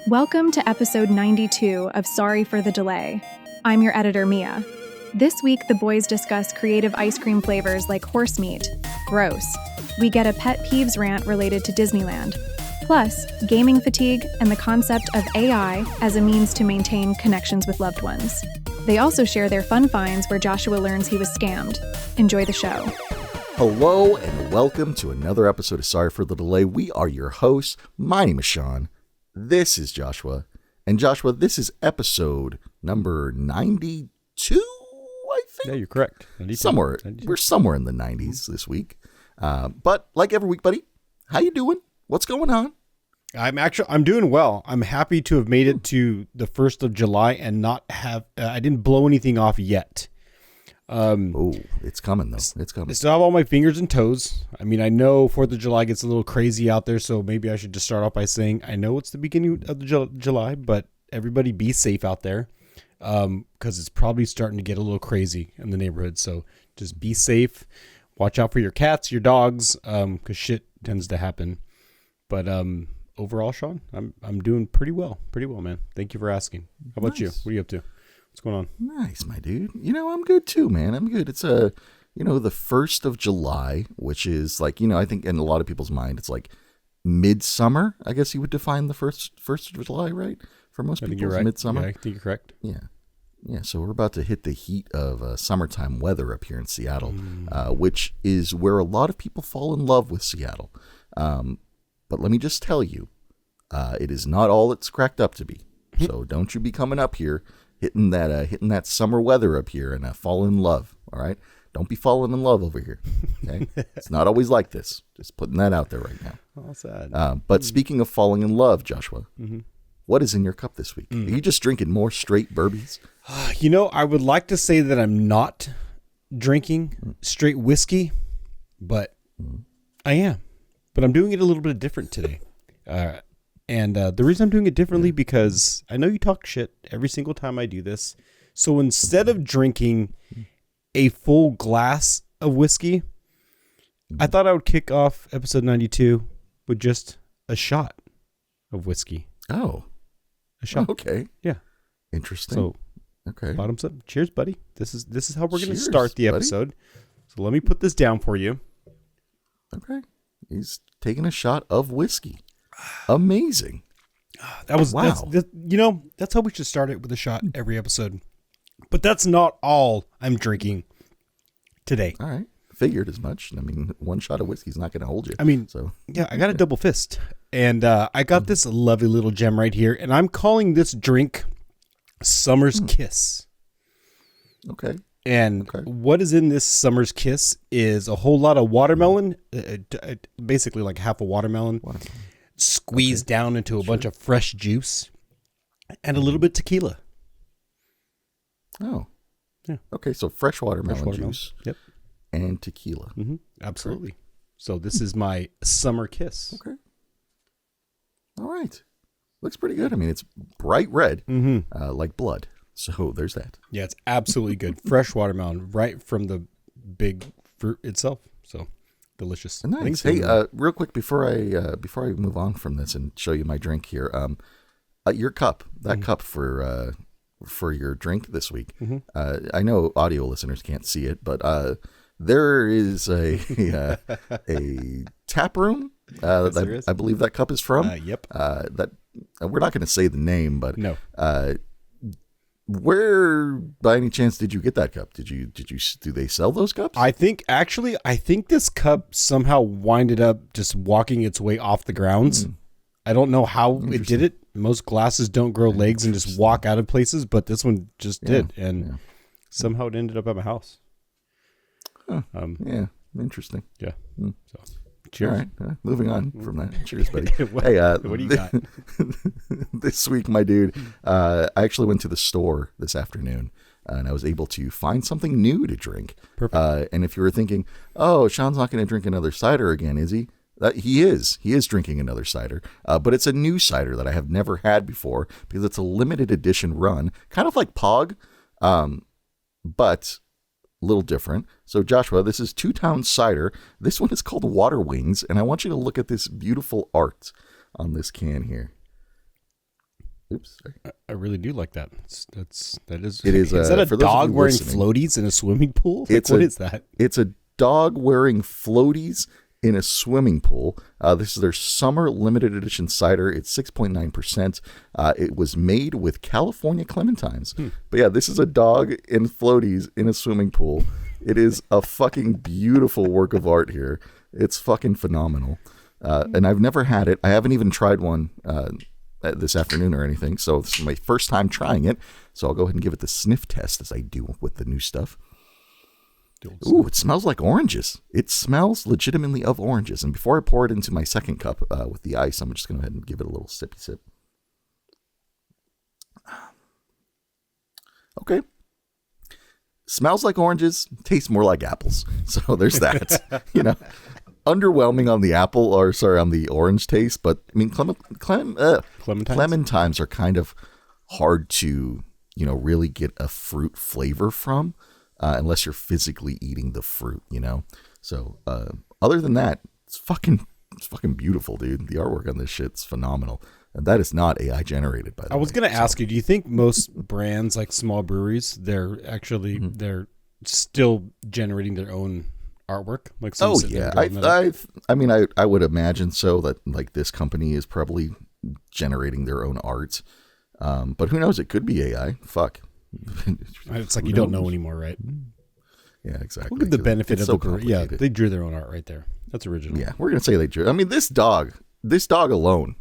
Welcome to episode 92 of Sorry for the Delay. I'm your editor, Mia. This week, the boys discuss creative ice cream flavors like horse meat. Gross. We get a pet peeves rant related to Disneyland. Plus, gaming fatigue and the concept of AI as a means to maintain connections with loved ones. They also share their fun finds where Joshua learns he was scammed. Enjoy the show. Hello and welcome to another episode of Sorry for the Delay. We are your hosts. My name is Sean. This is Joshua. And Joshua, this is episode number 92, I think? Yeah, you're correct. 92. 92. We're somewhere in the 90s this week. But like every week, buddy, how you doing? What's going on? I'm doing well. I'm happy to have made it to the 1st of July and not have, I didn't blow anything off yet. It's coming though. It's coming. I still have all my fingers and toes. I mean, I know 4th of July gets a little crazy out there, so maybe I should just start off by saying, I know it's the beginning of July, but everybody be safe out there. Because it's probably starting to get a little crazy in the neighborhood. So just be safe. Watch out for your cats, your dogs, because shit tends to happen. But overall, Sean, I'm doing pretty well, man. Thank you for asking. How about you? What are you up to? What's going on? Nice, my dude. I'm good too, man. I'm good. It's the 1st of July, which is like, I think in a lot of people's mind, it's like midsummer. I guess you would define the first of July, right? For most people, you're right. Midsummer. Yeah, I think you're correct. Yeah. So we're about to hit the heat of summertime weather up here in Seattle, which is where a lot of people fall in love with Seattle. But let me just tell you, it is not all it's cracked up to be. So don't you be coming up here hitting that summer weather up here and fall in love. All right, don't be falling in love over here. Okay, it's not always like this. Just putting that out there right now. Oh, sad. But speaking of falling in love, Joshua, what is in your cup this week? Are you just drinking more straight Burbies? I would like to say that I'm not drinking straight whiskey, but I am. But I'm doing it a little bit different today. And the reason I'm doing it differently because I know you talk shit every single time I do this. So instead of drinking a full glass of whiskey, I thought I would kick off episode 92 with just a shot of whiskey. Oh. A shot. Okay. Yeah. Interesting. So, okay. Bottoms up. Cheers, buddy. This is how we're going to Cheers, start the buddy. episode. So let me put this down for you. Okay. He's taking a shot of whiskey. Amazing. Wow. That's how we should start it, with a shot every episode. But that's not all I'm drinking today. All right. Figured as much. I mean, one shot of whiskey is not going to hold you. I mean, so yeah, I got a double fist. And I got this lovely little gem right here. And I'm calling this drink Summer's Kiss. Okay. And what is in this Summer's Kiss is a whole lot of watermelon, basically like half a watermelon, squeezed down into a bunch of fresh juice, and a little bit tequila. Oh. Yeah. Okay, so fresh watermelon juice. Yep. And tequila. Mm-hmm. Absolutely. Okay. So this is my Summer Kiss. Okay. All right. Looks pretty good. I mean, it's bright red, like blood. So there's that. Yeah, it's absolutely good. Fresh watermelon right from the big fruit itself. So delicious. Nice. Hey, real quick before I move on from this and show you my drink here, your cup, that cup for your drink this week. I know audio listeners can't see it, but there is a tap room. That I believe that cup is from. Yep. That we're not going to say the name, but no. Where, by any chance, did you get that cup? Do they sell those cups? I think this cup somehow winded up just walking its way off the grounds. I don't know how it did it. Most glasses don't grow legs and just walk out of places, but this one just did. And somehow it ended up at my house. Huh. Interesting. Yeah. So, cheers. All right. Moving on from that. Cheers, buddy. What do you got? This week, my dude, I actually went to the store this afternoon and I was able to find something new to drink. Perfect. And if you were thinking, oh, Sean's not going to drink another cider again, is he? He is drinking another cider, but it's a new cider that I have never had before because it's a limited edition run, kind of like Pog, but a little different. So Joshua, this is Two Town Cider. This one is called Water Wings, and I want you to look at this beautiful art on this can here. Oops. Sorry. I really do like that. That is. It is. Is that a for those of dog you wearing listening, floaties in a swimming pool? What is that? It's a dog wearing floaties in a swimming pool. This is their summer limited edition cider. It's 6.9%. It was made with California clementines. But yeah, this is a dog in floaties in a swimming pool. It is a fucking beautiful work of art here. It's fucking phenomenal. And I've never had it. I haven't even tried one this afternoon or anything. So this is my first time trying it. So I'll go ahead and give it the sniff test as I do with the new stuff. Ooh, it smells like oranges. It smells legitimately of oranges. And before I pour it into my second cup with the ice, I'm just going to go ahead and give it a little sippy sip. Okay. Smells like oranges, tastes more like apples. So there's that. Underwhelming on the on the orange taste. But I mean, clementines are kind of hard to, really get a fruit flavor from. Unless you're physically eating the fruit, So other than that, it's fucking beautiful, dude. The artwork on this shit's phenomenal. And that is not AI generated, by the way. I was going to ask you, do you think most brands like small breweries, they're still generating their own artwork? Like yeah. I would imagine so, that like this company is probably generating their own art. But who knows? It could be AI. Fuck. It's like you don't know anymore, right? Yeah, exactly. Look at the benefit of the brewery. Yeah, they drew their own art right there. That's original. Yeah, we're gonna say they drew. I mean, this dog alone,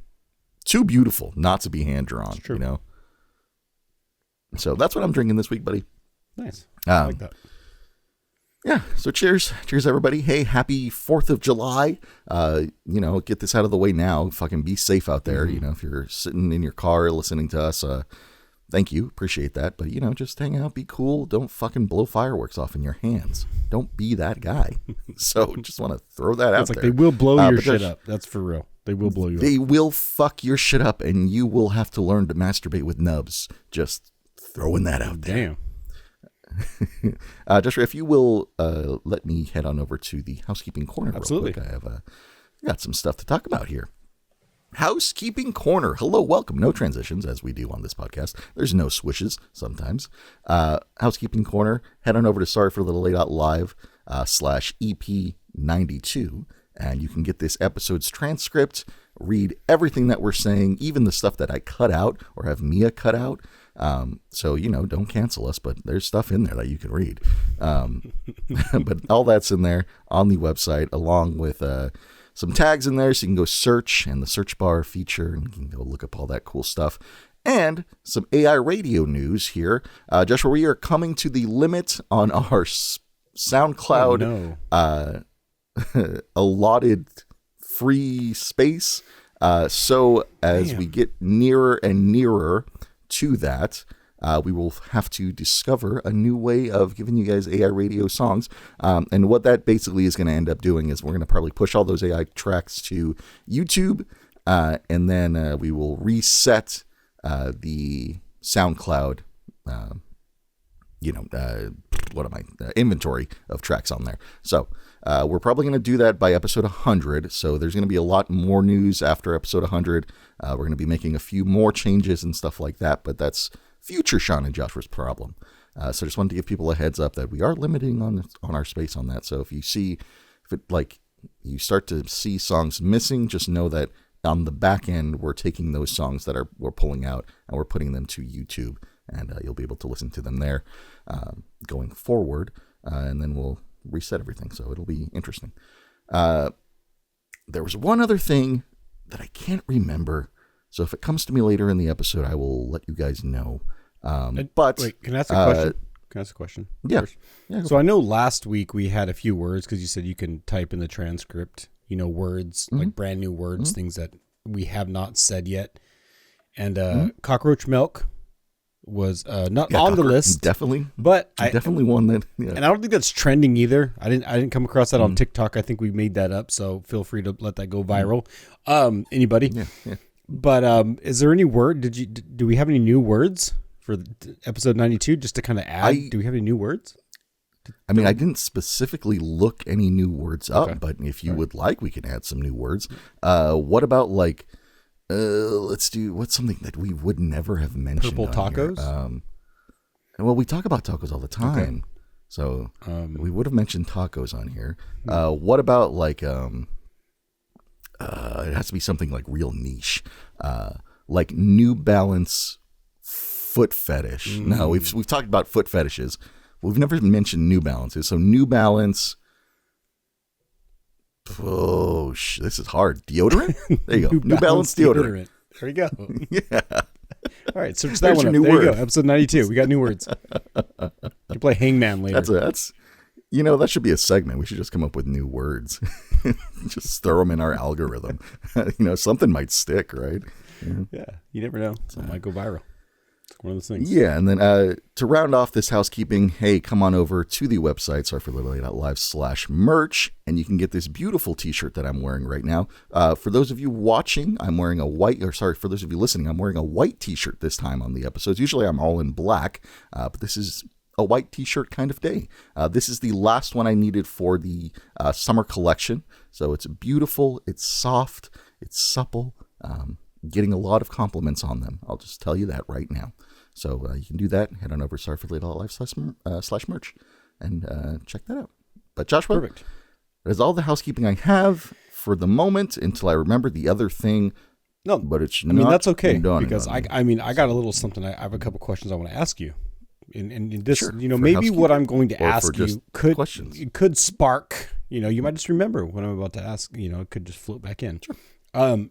too beautiful not to be hand drawn. It's true. So that's what I'm drinking this week, buddy. Nice. I like that. Yeah. So cheers, everybody. Hey, happy 4th of July. Get this out of the way now. Fucking be safe out there. Mm-hmm. If you're sitting in your car listening to us, thank you. Appreciate that. But, just hang out, be cool. Don't fucking blow fireworks off in your hands. Don't be that guy. So just want to throw that out there. They will blow your shit up. That's for real. They will blow you up. They will fuck your shit up, and you will have to learn to masturbate with nubs. Just throwing that out there. Damn. Joshua, if you will let me head on over to the housekeeping corner. Absolutely. Real quick. I have got some stuff to talk about here. Housekeeping corner. Hello, welcome. No transitions, as we do on this podcast. There's no swishes sometimes. Housekeeping corner. Head on over to sorryforthelate.live /EP92, and you can get this episode's transcript, read everything that we're saying, even the stuff that I cut out or have Mia cut out. So, don't cancel us, but there's stuff in there that you can read. But all that's in there on the website, along with some tags in there, so you can go search and the search bar feature, and you can go look up all that cool stuff. And some AI radio news here. Joshua, we are coming to the limit on our SoundCloud allotted free space. So as we get nearer and nearer to that, we will have to discover a new way of giving you guys AI radio songs. And what that basically is going to end up doing is we're going to probably push all those AI tracks to YouTube, and then we will reset the SoundCloud, inventory of tracks on there. So we're probably going to do that by episode 100. So there's going to be a lot more news after episode 100. We're going to be making a few more changes and stuff like that, but that's future Sean and Joshua's problem. So just wanted to give people a heads up that we are limiting on our space on that. So if you you start to see songs missing, just know that on the back end, we're taking those songs that we're pulling out and we're putting them to YouTube, and you'll be able to listen to them there going forward. And then we'll reset everything. So it'll be interesting. There was one other thing that I can't remember. So if it comes to me later in the episode, I will let you guys know. But wait, can I ask a question? Can I ask a question? Yeah. So I know last week we had a few words because you said you can type in the transcript, words, like brand new words, things that we have not said yet. And cockroach milk was not on the list, definitely, but definitely one that. Yeah. And I don't think that's trending either. I didn't come across that on TikTok. I think we made that up, so feel free to let that go viral. Anybody? Yeah. But is there any word? Do we have any new words for episode 92? Just to kind of add, do we have any new words? I mean, I didn't specifically look any new words up, but if you would like, we can add some new words. What about Let's do what's something that we would never have mentioned. Purple tacos. Well, we talk about tacos all the time, Okay. so we would have mentioned tacos on here. What about like it has to be something like real niche, like New Balance foot fetish. No, we've talked about foot fetishes. We've never mentioned New Balances. So New Balance. Oh, this is hard. Deodorant? There you go. New Balance deodorant. There you go. Yeah. All right, search that There's one your up. new There word. you go. Episode 92. We got new words. You play Hangman later. That's that should be a segment. We should just come up with new words. Just throw them in our algorithm. Something might stick, right? Yeah, you never know. It might go viral. It's one of those things. Yeah, and then to round off this housekeeping, hey, come on over to the website, sorryforliterally.live/merch, and you can get this beautiful t-shirt that I'm wearing right now. For those of you watching, for those of you listening, I'm wearing a white t-shirt this time on the episodes. Usually I'm all in black, but this is a white t-shirt kind of day. This is the last one I needed for the summer collection. So it's beautiful, it's soft, it's supple, getting a lot of compliments on them. I'll just tell you that right now. So you can do that. Head on over sorryforliterally.live/merch and check that out. But Joshua, Perfect. that is all the housekeeping I have for the moment until I remember the other thing. No, but it's I mean, not that's okay done because and I got a little something. I have a couple questions I want to ask you. And this, Sure, for maybe what housekeeping I'm going to or for ask just you could questions. it could spark. You might just remember what I'm about to ask. It could just float back in. Sure.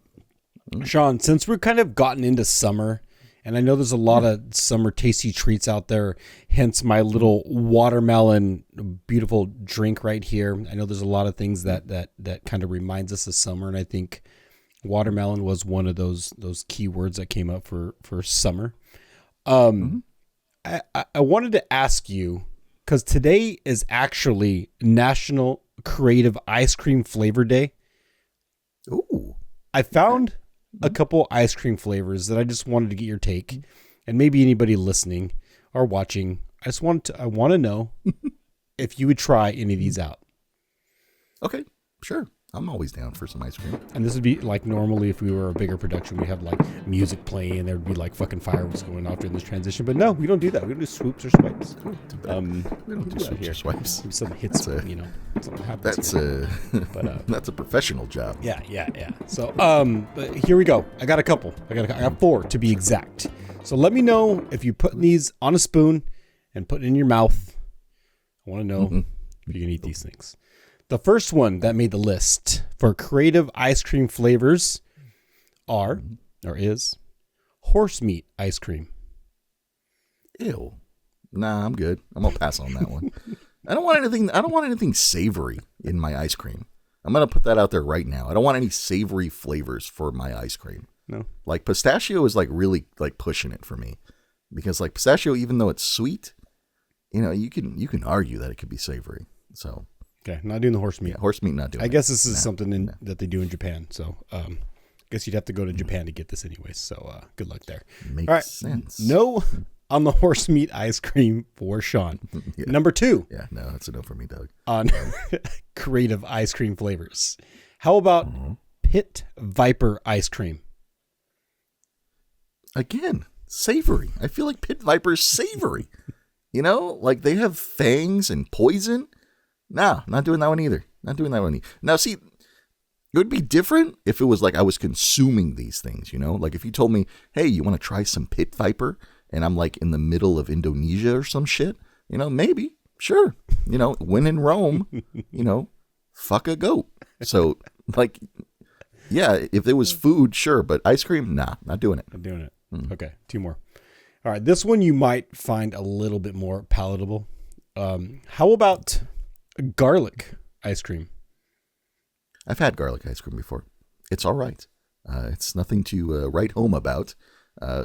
Sean, since we're kind of gotten into summer, and I know there's a lot of summer tasty treats out there, hence my little watermelon beautiful drink right here. I know there's a lot of things that kind of reminds us of summer, and I think watermelon was one of those key words that came up for summer. I wanted to ask you, because today is actually National Creative Ice Cream Flavor Day. Ooh. I found a couple ice cream flavors that I just wanted to get your take, and maybe anybody listening or watching. I want to know if you would try any of these out. Okay, sure. I'm always down for some ice cream. And this would be like normally if we were a bigger production, we have like music playing and there would be like fucking fireworks going off during this transition. But no, we don't do that. We don't do swoops or swipes. We don't do swoops or swipes. Maybe something hits, something happens. That's here. that's a professional job. Yeah. So, but here we go. I got a couple. I got 4 to be exact. So let me know if you put these on a spoon and put it in your mouth. I want to know if you can eat these things. The first one that made the list for creative ice cream flavors is horse meat ice cream. Ew. Nah, I'm good. I'm gonna pass on that one. I don't want anything savory in my ice cream. I'm gonna put that out there right now. I don't want any savory flavors for my ice cream. No. Like pistachio is like really like pushing it for me. Because like pistachio, even though it's sweet, you can argue that it could be savory. So Okay, not doing the horse meat. yeah, horse meat not doing I it. guess this is something that they do in Japan. So I guess you'd have to go to Japan to get this anyways. So good luck there. Makes All right. sense. No on the horse meat ice cream for Sean. Yeah. Number 2 Yeah, no, that's a no for me, Doug. on creative ice cream flavors. How about Pit Viper ice cream? Again, savory. I feel like pit vipers savory. Like they have fangs and poison. Nah, not doing that one either. Now, see, it would be different if it was like I was consuming these things, Like if you told me, hey, you want to try some pit viper? And I'm like in the middle of Indonesia or some shit, maybe, sure. When in Rome, fuck a goat. So, like, yeah, if there was food, sure. But ice cream, nah, not doing it. I'm doing it. Okay, 2 more. All right, this one you might find a little bit more palatable. How about garlic ice cream? I've had garlic ice cream before. It's all right. It's nothing to write home about.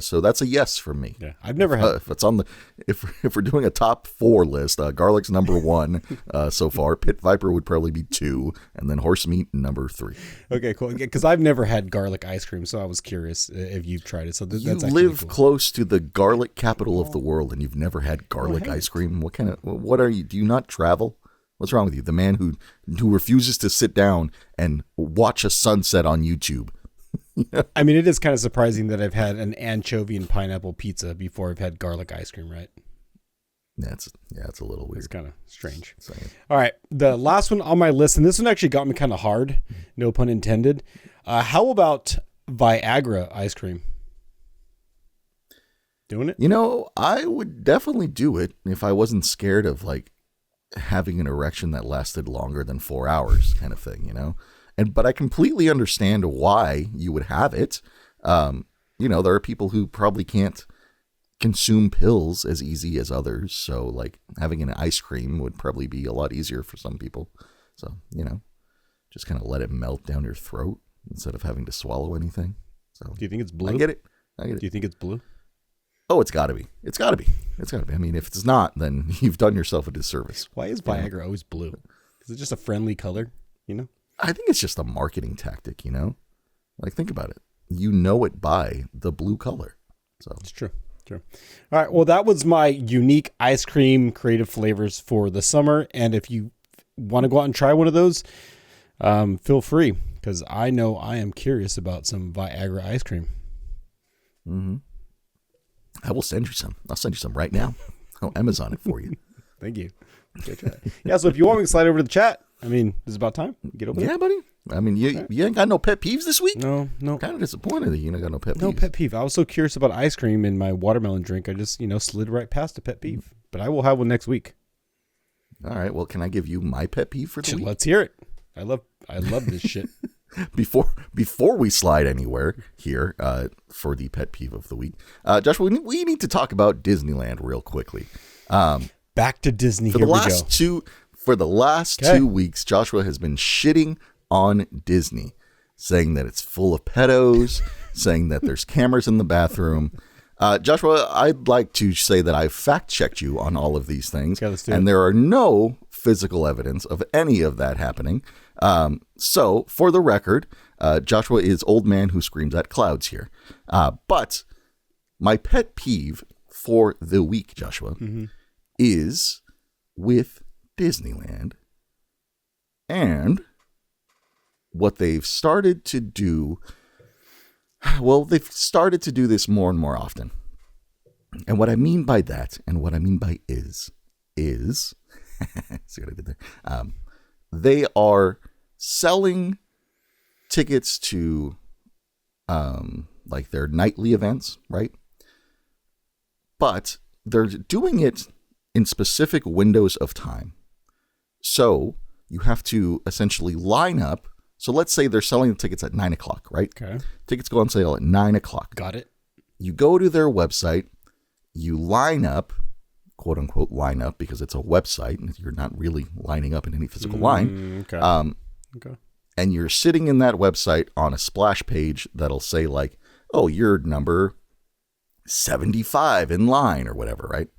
So that's a yes from me. Yeah, I've never had. If it's on the, if we're doing a top 4 list, garlic's number 1 so far. Pit viper would probably be 2, and then horse meat number 3. Okay, cool. Because I've never had garlic ice cream, so I was curious if you've tried it. So You that's actually live cool. close to the garlic capital of the world, and you've never had garlic ice cream. What are you? Do you not travel? What's wrong with you? The man who refuses to sit down and watch a sunset on YouTube. I mean, it is kind of surprising that I've had an anchovy and pineapple pizza before I've had garlic ice cream, right? It's a little weird. It's kind of strange. Saying. All right. The last one on my list, and this one actually got me kind of hard, no pun intended. How about Viagra ice cream? Doing it? I would definitely do it if I wasn't scared of like having an erection that lasted longer than 4 hours kind of thing, but I completely understand why you would have it. There are people who probably can't consume pills as easy as others. So like having an ice cream would probably be a lot easier for some people. So, just kind of let it melt down your throat instead of having to swallow anything. So do you think it's blue? I get it. Do you think it's blue? Oh, it's gotta be. I mean, if it's not, then you've done yourself a disservice. Why is Viagra always blue? Is it just a friendly color? I think it's just a marketing tactic, Like, think about it. It by the blue color. So it's true. All right. Well, that was my unique ice cream creative flavors for the summer. And if you want to go out and try one of those, feel free, because I know I am curious about some Viagra ice cream. Mm-hmm. I will send you some. I'll send you some right now. I'll Amazon it for you. Thank you. Yeah. So if you want me to slide over to the chat, I mean, it's about time. Get over there. Yeah, buddy. I mean, you ain't got no pet peeves this week? No. Kind of disappointed that you ain't got no pet peeves. No pet peeve. I was so curious about ice cream in my watermelon drink. I just, slid right past a pet peeve. But I will have one next week. All right. Well, can I give you my pet peeve for the week? Let's hear it. I love this shit. Before we slide anywhere here for the pet peeve of the week, Joshua, we need to talk about Disneyland real quickly. Back to Disney. For the last 2 weeks, Joshua has been shitting on Disney, saying that it's full of pedos, saying that there's cameras in the bathroom. Joshua, I'd like to say that I've fact-checked you on all of these things, and there are no physical evidence of any of that happening. So, for the record, Joshua is old man who screams at clouds here. But my pet peeve for the week, Joshua, is with Disneyland and what they've started to do. Well, they've started to do this more and more often. And what I mean by that, and what I mean by is see what I did there? They are selling tickets to like their nightly events, right? But they're doing it in specific windows of time. So you have to essentially line up. So let's say they're selling the tickets at 9 o'clock, right? Okay. Tickets go on sale at 9 o'clock. Got it. You go to their website, you line up, quote unquote, line up, because it's a website and you're not really lining up in any physical line. Okay. Okay. And you're sitting in that website on a splash page that'll say like, oh, you're number 75 in line or whatever, right?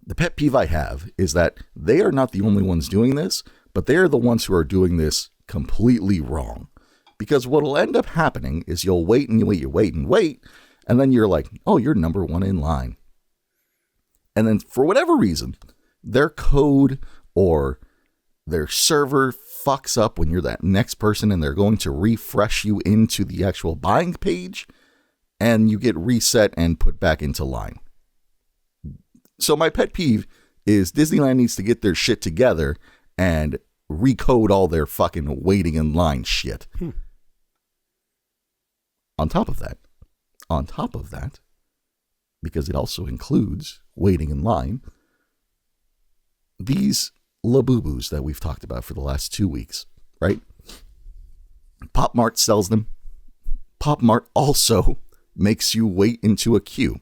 The pet peeve I have is that they are not the only ones doing this, but they are the ones who are doing this completely wrong. Because what will end up happening is you'll wait and you wait, and then you're like, oh, you're number 1 in line. And then for whatever reason, their code or their server fucks up when you're that next person and they're going to refresh you into the actual buying page and you get reset and put back into line. So my pet peeve is Disneyland needs to get their shit together and recode all their fucking waiting in line shit. On top of that, because it also includes waiting in line, these Labubu's that we've talked about for the last 2 weeks, right? Pop Mart sells them. Pop Mart also makes you wait into a queue.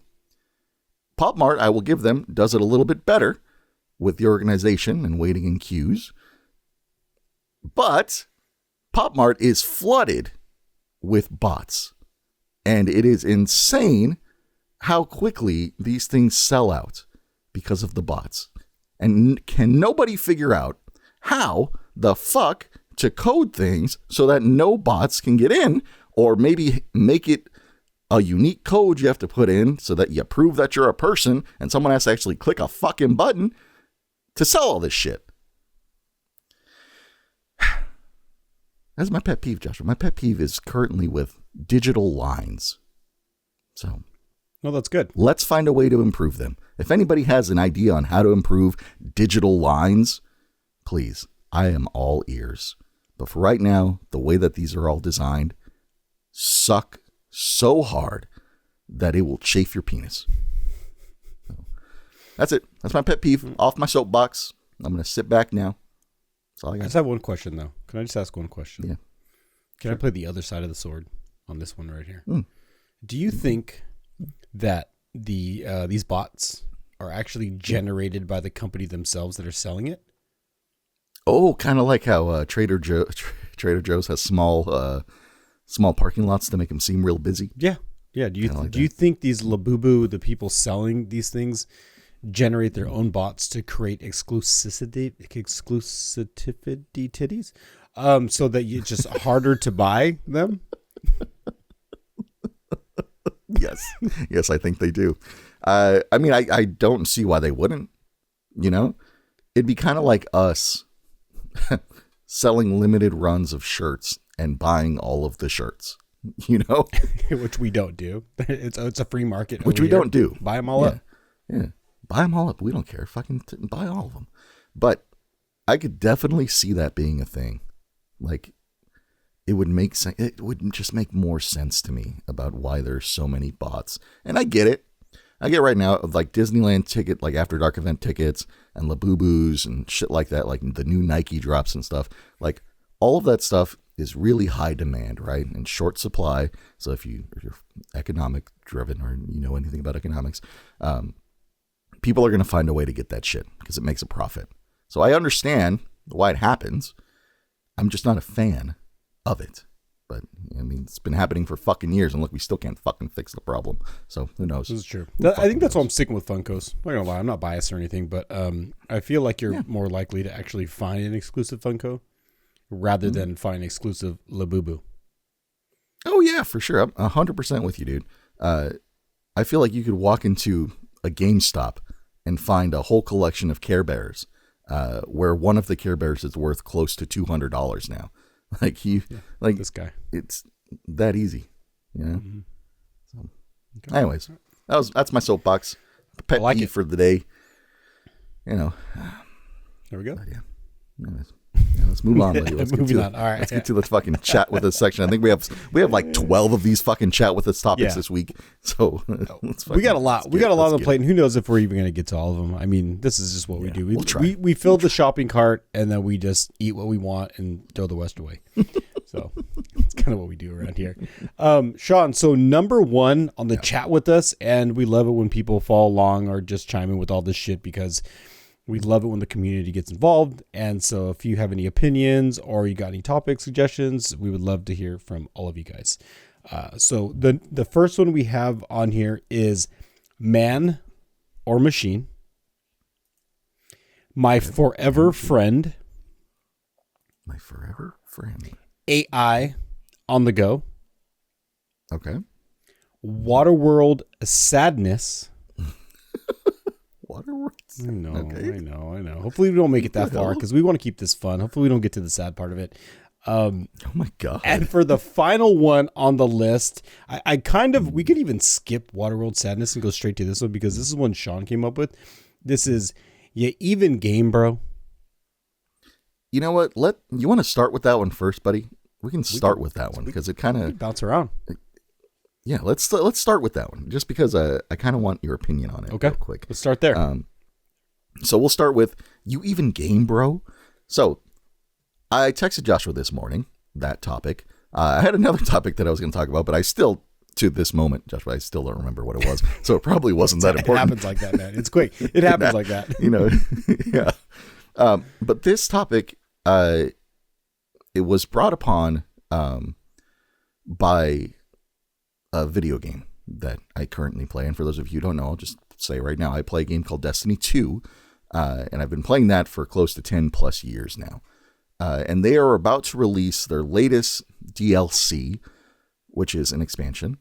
Pop Mart, I will give them, does it a little bit better with the organization and waiting in queues. But Pop Mart is flooded with bots. And it is insane how quickly these things sell out because of the bots. And can nobody figure out how the fuck to code things so that no bots can get in, or maybe make it a unique code you have to put in so that you prove that you're a person and someone has to actually click a fucking button to sell all this shit. That's my pet peeve, Joshua. My pet peeve is currently with digital lines. So, No, that's good. let's find a way to improve them. If anybody has an idea on how to improve digital lines, please, I am all ears. But for right now, the way that these are all designed suck so hard that it will chafe your penis. So, that's it. That's my pet peeve. Off my soapbox. I'm going to sit back now. That's all I I got. just have one question, though. Can I just ask one question? Yeah. Can I play the other side of the sword on this one right here? Mm. Do you think that these bots are actually generated by the company themselves that are selling it? Oh, kind of like how Trader Joe's has small parking lots to make them seem real busy. Yeah. Yeah. Do you think these Labubu, the people selling these things, generate their own bots to create exclusivity titties, so that it's just harder to buy them? Yes, I think they do. I mean, I don't see why they wouldn't. You know, it'd be kind of like us selling limited runs of shirts and buying all of the shirts. You know, Which we don't do. It's a free market. Which over we here. don't do. Buy them all up. Yeah, buy them all up. We don't care. Fucking buy all of them. But I could definitely see that being a thing. Like, it would make sense. It would just make more sense to me about why there's so many bots. And I get it. I get right now, like Disneyland ticket, like After Dark event tickets and Labubus and shit like that, like the new Nike drops and stuff. Like, all of that stuff is really high demand, right? And short supply. So if you're economic driven or you know anything about economics, people are going to find a way to get that shit because it makes a profit. So I understand why it happens. I'm just not a fan of it. But, I mean, it's been happening for fucking years, and look, we still can't fucking fix the problem. So, who knows? This is true. I think that's why I'm sticking with Funkos. I'm not gonna lie, I'm not biased or anything, but I feel like you're more likely to actually find an exclusive Funko rather than find an exclusive Labubu. Oh, yeah, for sure. I'm 100% with you, dude. I feel like you could walk into a GameStop and find a whole collection of Care Bears, where one of the Care Bears is worth close to $200 now. Like This guy. It's that easy, you know. So, anyways, that's my soapbox. Pet peeve for the day. You know. There we go. But yeah. Anyways, let's move on. Let's Moving on. All right. Let's get to the fucking chat with us section. I think we have like 12 of these fucking chat with us topics this week. So we got a lot. We got a lot on the plate, and who knows if we're even going to get to all of them. I mean, this is just what we do. We'll try. We fill the shopping cart, and then we just eat what we want and throw the rest away. So that's kind of what we do around here. Sean, so number one on the chat with us, and we love it when people follow along or just chime in with all this shit because we love it when the community gets involved. And so if you have any opinions or you got any topic suggestions, we would love to hear from all of you guys. So the first one we have on here is man or machine. My forever friend. My forever friend. AI on the go. Okay. Waterworld sadness. Waterworld. I know, Okay. I know. Hopefully we don't make it that far because we want to keep this fun. Hopefully we don't get to the sad part of it. Oh my God. And for the final one on the list, I kind of, we could even skip Waterworld sadness and go straight to this one because this is one Sean came up with. This is, you even game, bro. You know what? You want to start with that one first, buddy? We can start with that one because it kind of bounce around. Yeah, let's start with that one just because I kind of want your opinion on it. Okay, real quick. Let's start there. So we'll start with you even game, bro. So I texted Joshua this morning that topic. I had another topic that I was going to talk about, but I still, to this moment, Joshua, I still don't remember what it was. So it probably wasn't that important. It happens like that, man. It's quick. It happens like that. You know, yeah. But this topic, it was brought upon by a video game that I currently play. And for those of you who don't know, I'll just say right now, I play a game called Destiny 2, and I've been playing that for close to 10 plus years now. And they are about to release their latest DLC, which is an expansion.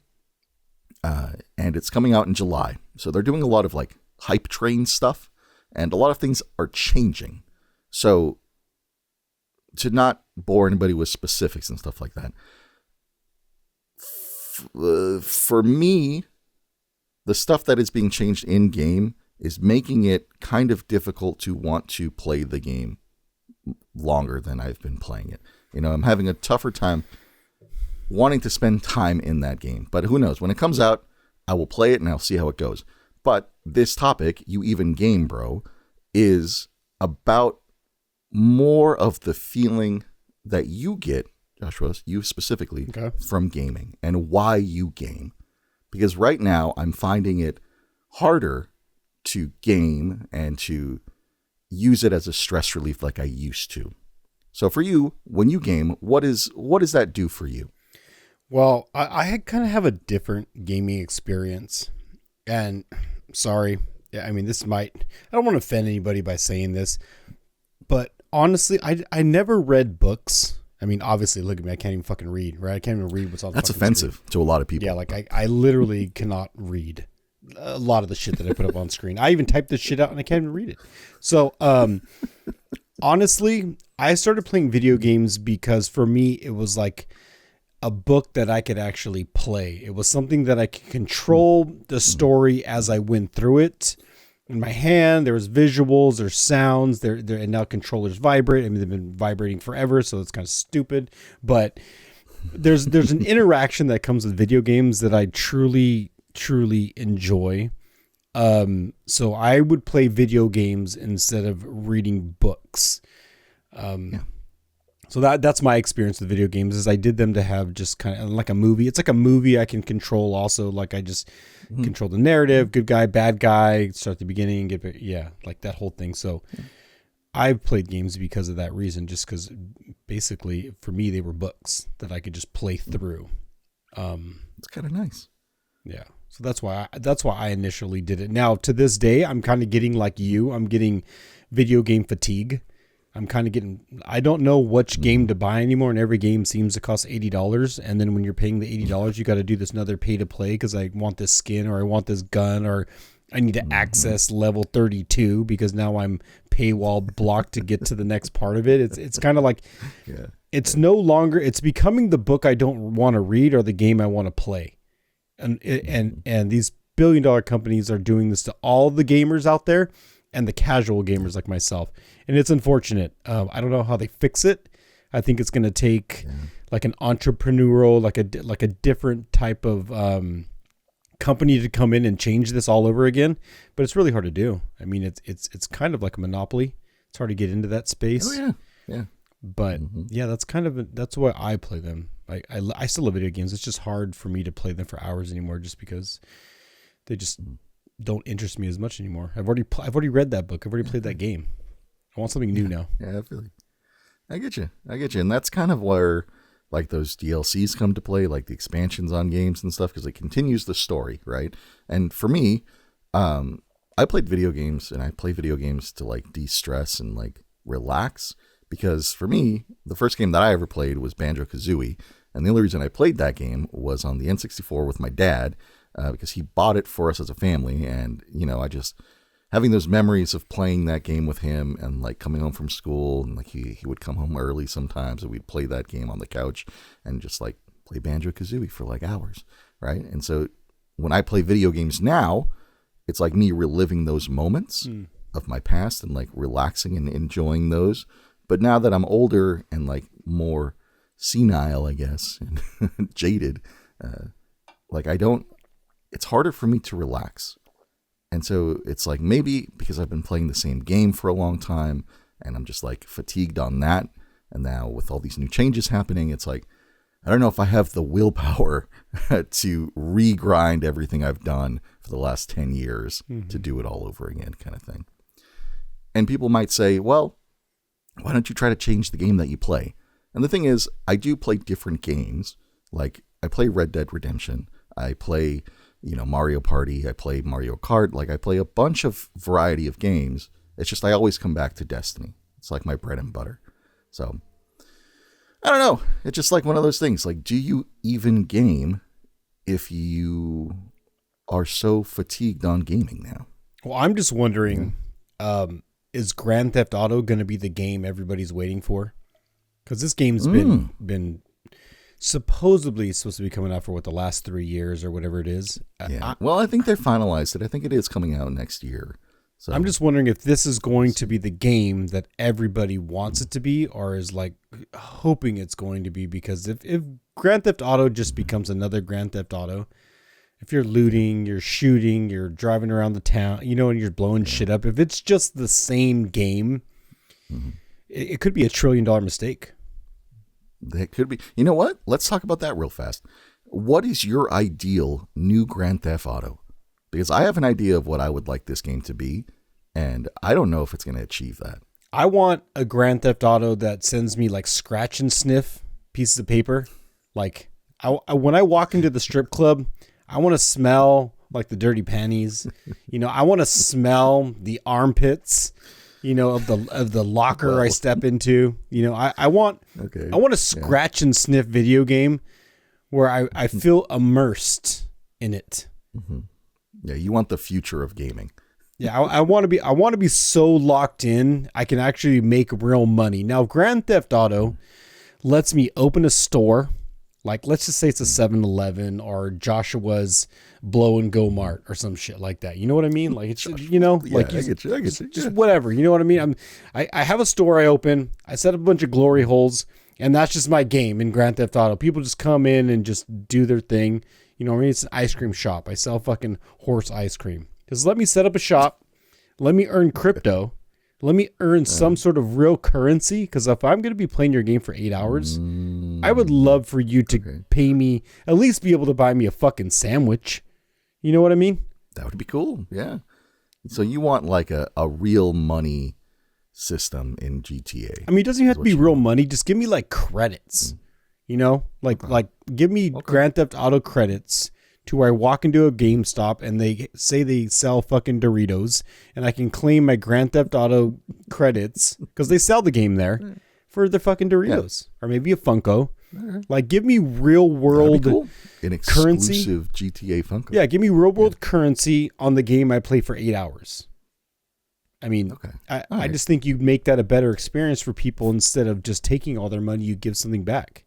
And it's coming out in July. So they're doing a lot of like hype train stuff, and a lot of things are changing. So to not bore anybody with specifics and stuff like that, for me, the stuff that is being changed in game is making it kind of difficult to want to play the game longer than I've been playing it. I'm having a tougher time wanting to spend time in that game. But who knows? When it comes out, I will play it and I'll see how it goes. But this topic, You Even Game Bro, is about more of the feeling that you get, Joshua, you specifically, from gaming and why you game. Because right now I'm finding it harder to game and to use it as a stress relief like I used to. So for you, when you game, what does that do for you? Well, I kind of have a different gaming experience. And sorry, I mean, I don't want to offend anybody by saying this, but honestly, I never read books. I mean, obviously, look at me. I can't even fucking read, right? I can't even read what's on the That's fucking offensive screen. to a lot of people. Yeah, like I literally cannot read a lot of the shit that I put up on screen. I even type this shit out and I can't even read it. So, honestly, I started playing video games because for me, it was like a book that I could actually play. It was something that I could control the story as I went through it. In my hand, there was visuals, there's sounds, and now controllers vibrate. I mean, they've been vibrating forever, so it's kind of stupid. But there's an interaction that comes with video games that I truly enjoy. So I would play video games instead of reading books. So that's my experience with video games, is I did them to have just kind of like a movie. It's like a movie I can control also. Like I just control the narrative, good guy, bad guy, start at the beginning, like that whole thing. So I've played games because of that reason, just because basically for me, they were books that I could just play through. It's kind of nice. Yeah. So that's why I initially did it. Now to this day, I'm kind of getting like you, I'm getting video game fatigue. I'm kind of getting, I don't know which game to buy anymore, and every game seems to cost $80. And then when you're paying the $80, you got to do this another pay to play because I want this skin, or I want this gun, or I need to access level 32 because now I'm paywall blocked to get to the next part of it. It's kind of like, it's no longer, it's becoming the book I don't want to read or the game I want to play. And these billion-dollar companies are doing this to all the gamers out there and the casual gamers like myself. And it's unfortunate. I don't know how they fix it. I think it's going to take like an entrepreneurial, like a different type of company to come in and change this all over again. But it's really hard to do. I mean, it's kind of like a monopoly. It's hard to get into that space. Oh yeah. But that's why I play them. I still love video games. It's just hard for me to play them for hours anymore, just because they just don't interest me as much anymore. I've already read that book. I've already played that game. I want something new now. Yeah, I get you. And that's kind of where like those DLCs come to play, like the expansions on games and stuff, because it continues the story, right? And for me, I played video games, and I play video games to like de-stress and like relax, because for me, the first game that I ever played was Banjo-Kazooie, and the only reason I played that game was on the N64 with my dad, because he bought it for us as a family. And I just having those memories of playing that game with him, and like coming home from school, and like he would come home early sometimes, and we'd play that game on the couch and just like play Banjo-Kazooie for like hours, right? And so when I play video games now, it's like me reliving those moments of my past and like relaxing and enjoying those. But now that I'm older and like more senile, I guess, and jaded, like it's harder for me to relax. And so it's like maybe because I've been playing the same game for a long time and I'm just like fatigued on that. And now with all these new changes happening, it's like, I don't know if I have the willpower to regrind everything I've done for the last 10 years to do it all over again, kind of thing. And people might say, well, why don't you try to change the game that you play? And the thing is, I do play different games. Like I play Red Dead Redemption. I play, Mario Party. I play Mario Kart. Like I play a bunch of variety of games. It's just I always come back to Destiny. It's like my bread and butter. So I don't know. It's just like one of those things. Like, do you even game if you are so fatigued on gaming now? Well, I'm just wondering, is Grand Theft Auto going to be the game everybody's waiting for? Because this game's been supposedly supposed to be coming out for the last 3 years or whatever it is. Yeah. Well, I think they finalized it. I think it is coming out next year. So I'm just wondering if this is going to be the game that everybody wants it to be, or is like hoping it's going to be, because if Grand Theft Auto just becomes another Grand Theft Auto, if you're looting, you're shooting, you're driving around the town, and you're blowing shit up, if it's just the same game, it could be $1 trillion mistake. That could be. You know what? Let's talk about that real fast. What is your ideal new Grand Theft Auto? Because I have an idea of what I would like this game to be, and I don't know if it's going to achieve that. I want a Grand Theft Auto that sends me like scratch and sniff pieces of paper. Like when I walk into the strip club, I want to smell like the dirty panties. I want to smell the armpits, of the locker I step into. I want a scratch and sniff video game where I feel immersed in it. Mm-hmm. Yeah, you want the future of gaming. Yeah, I want to be so locked in I can actually make real money. Now, Grand Theft Auto lets me open a store, like let's just say it's a 7-Eleven or Joshua's Blow and Go Mart or some shit like that. You know what I mean? Like it's like I get you. Just whatever. You know what I mean? I have a store I open. I set up a bunch of glory holes, and that's just my game in Grand Theft Auto. People just come in and just do their thing. It's an ice cream shop. I sell fucking horse ice cream. Just let me set up a shop. Let me earn crypto. Let me earn some sort of real currency. Because if I'm going to be playing your game for 8 hours, I would love for you to pay me, at least be able to buy me a fucking sandwich. You know what I mean? That would be cool. Yeah. So you want like a real money system in GTA. I mean, it doesn't have to be real money. Just give me like credits. Like give me Grand Theft Auto credits to where I walk into a GameStop and they say they sell fucking Doritos, and I can claim my Grand Theft Auto credits because they sell the game there for the fucking Doritos or maybe a Funko. Like, give me real world an currency. Exclusive GTA Funko. Yeah, give me real world currency on the game I play for 8 hours. I mean, I just think you'd make that a better experience for people instead of just taking all their money. You give something back.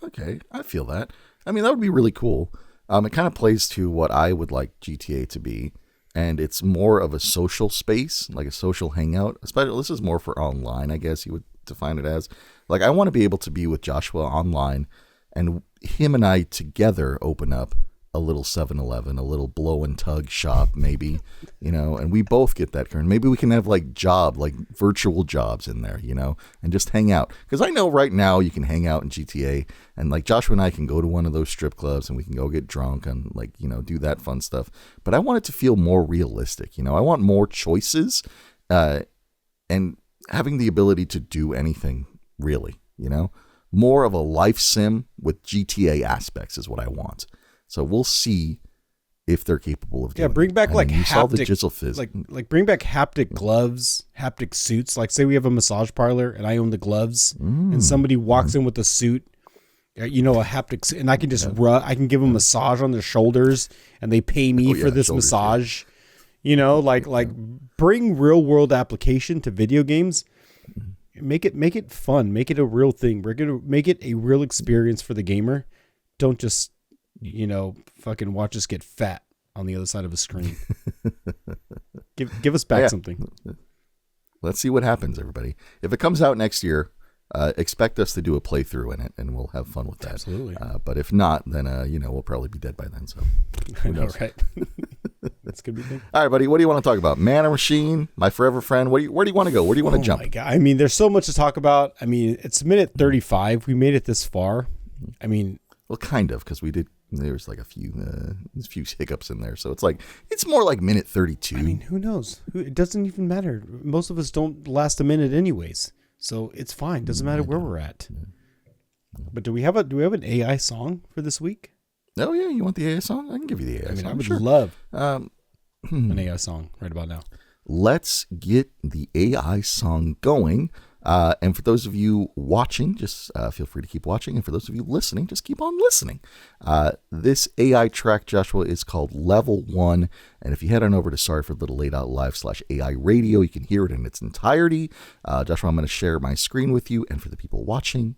Okay, I feel that. I mean, that would be really cool. It kind of plays to what I would like GTA to be, and it's more of a social space, like a social hangout. Especially, this is more for online, I guess you would define it as. Like, I want to be able to be with Joshua online, and him and I together open up a little 7-Eleven, a little blow and tug shop, maybe, and we both get that current. Maybe we can have like virtual jobs in there, and just hang out. Because I know right now you can hang out in GTA, and like Joshua and I can go to one of those strip clubs and we can go get drunk and do that fun stuff. But I want it to feel more realistic. I want more choices, and having the ability to do anything really, more of a life sim with GTA aspects is what I want. So we'll see if they're capable of doing bring back it. like haptic, like bring back haptic gloves, haptic suits. Like say we have a massage parlor and I own the gloves, and somebody walks in with a suit, a haptic suit, and I can just I can give them a massage on their shoulders, and they pay me for this massage. Like bring real world application to video games. Make it fun. Make it a real thing. We're gonna make it a real experience for the gamer. Don't just fucking watch us get fat on the other side of a screen. give us back something. Let's see what happens, everybody. If it comes out next year, expect us to do a playthrough in it, and we'll have fun with that. Absolutely. But if not, then we'll probably be dead by then. So who knows? Right? That's gonna be good. All right, buddy. What do you want to talk about? Man or machine? My forever friend? Where do you want to go? Where do you want to jump? My God. I mean, there's so much to talk about. I mean, it's minute 35. We made it this far. I mean, well, kind of, because we did. There's like a few hiccups in there, so it's more like minute 32. I mean, who knows? It doesn't even matter. Most of us don't last a minute, anyways, so it's fine. Doesn't matter where we're at. Yeah. But do we have an AI song for this week? Oh yeah, you want the AI song? I can give you the AI song. I would love an AI song right about now. Let's get the AI song going. And for those of you watching, just feel free to keep watching. And for those of you listening, just keep on listening. This AI track, Joshua, is called Level 1. And if you head on over to sorryforthelate.live/AI radio, you can hear it in its entirety. Joshua, I'm going to share my screen with you. And for the people watching,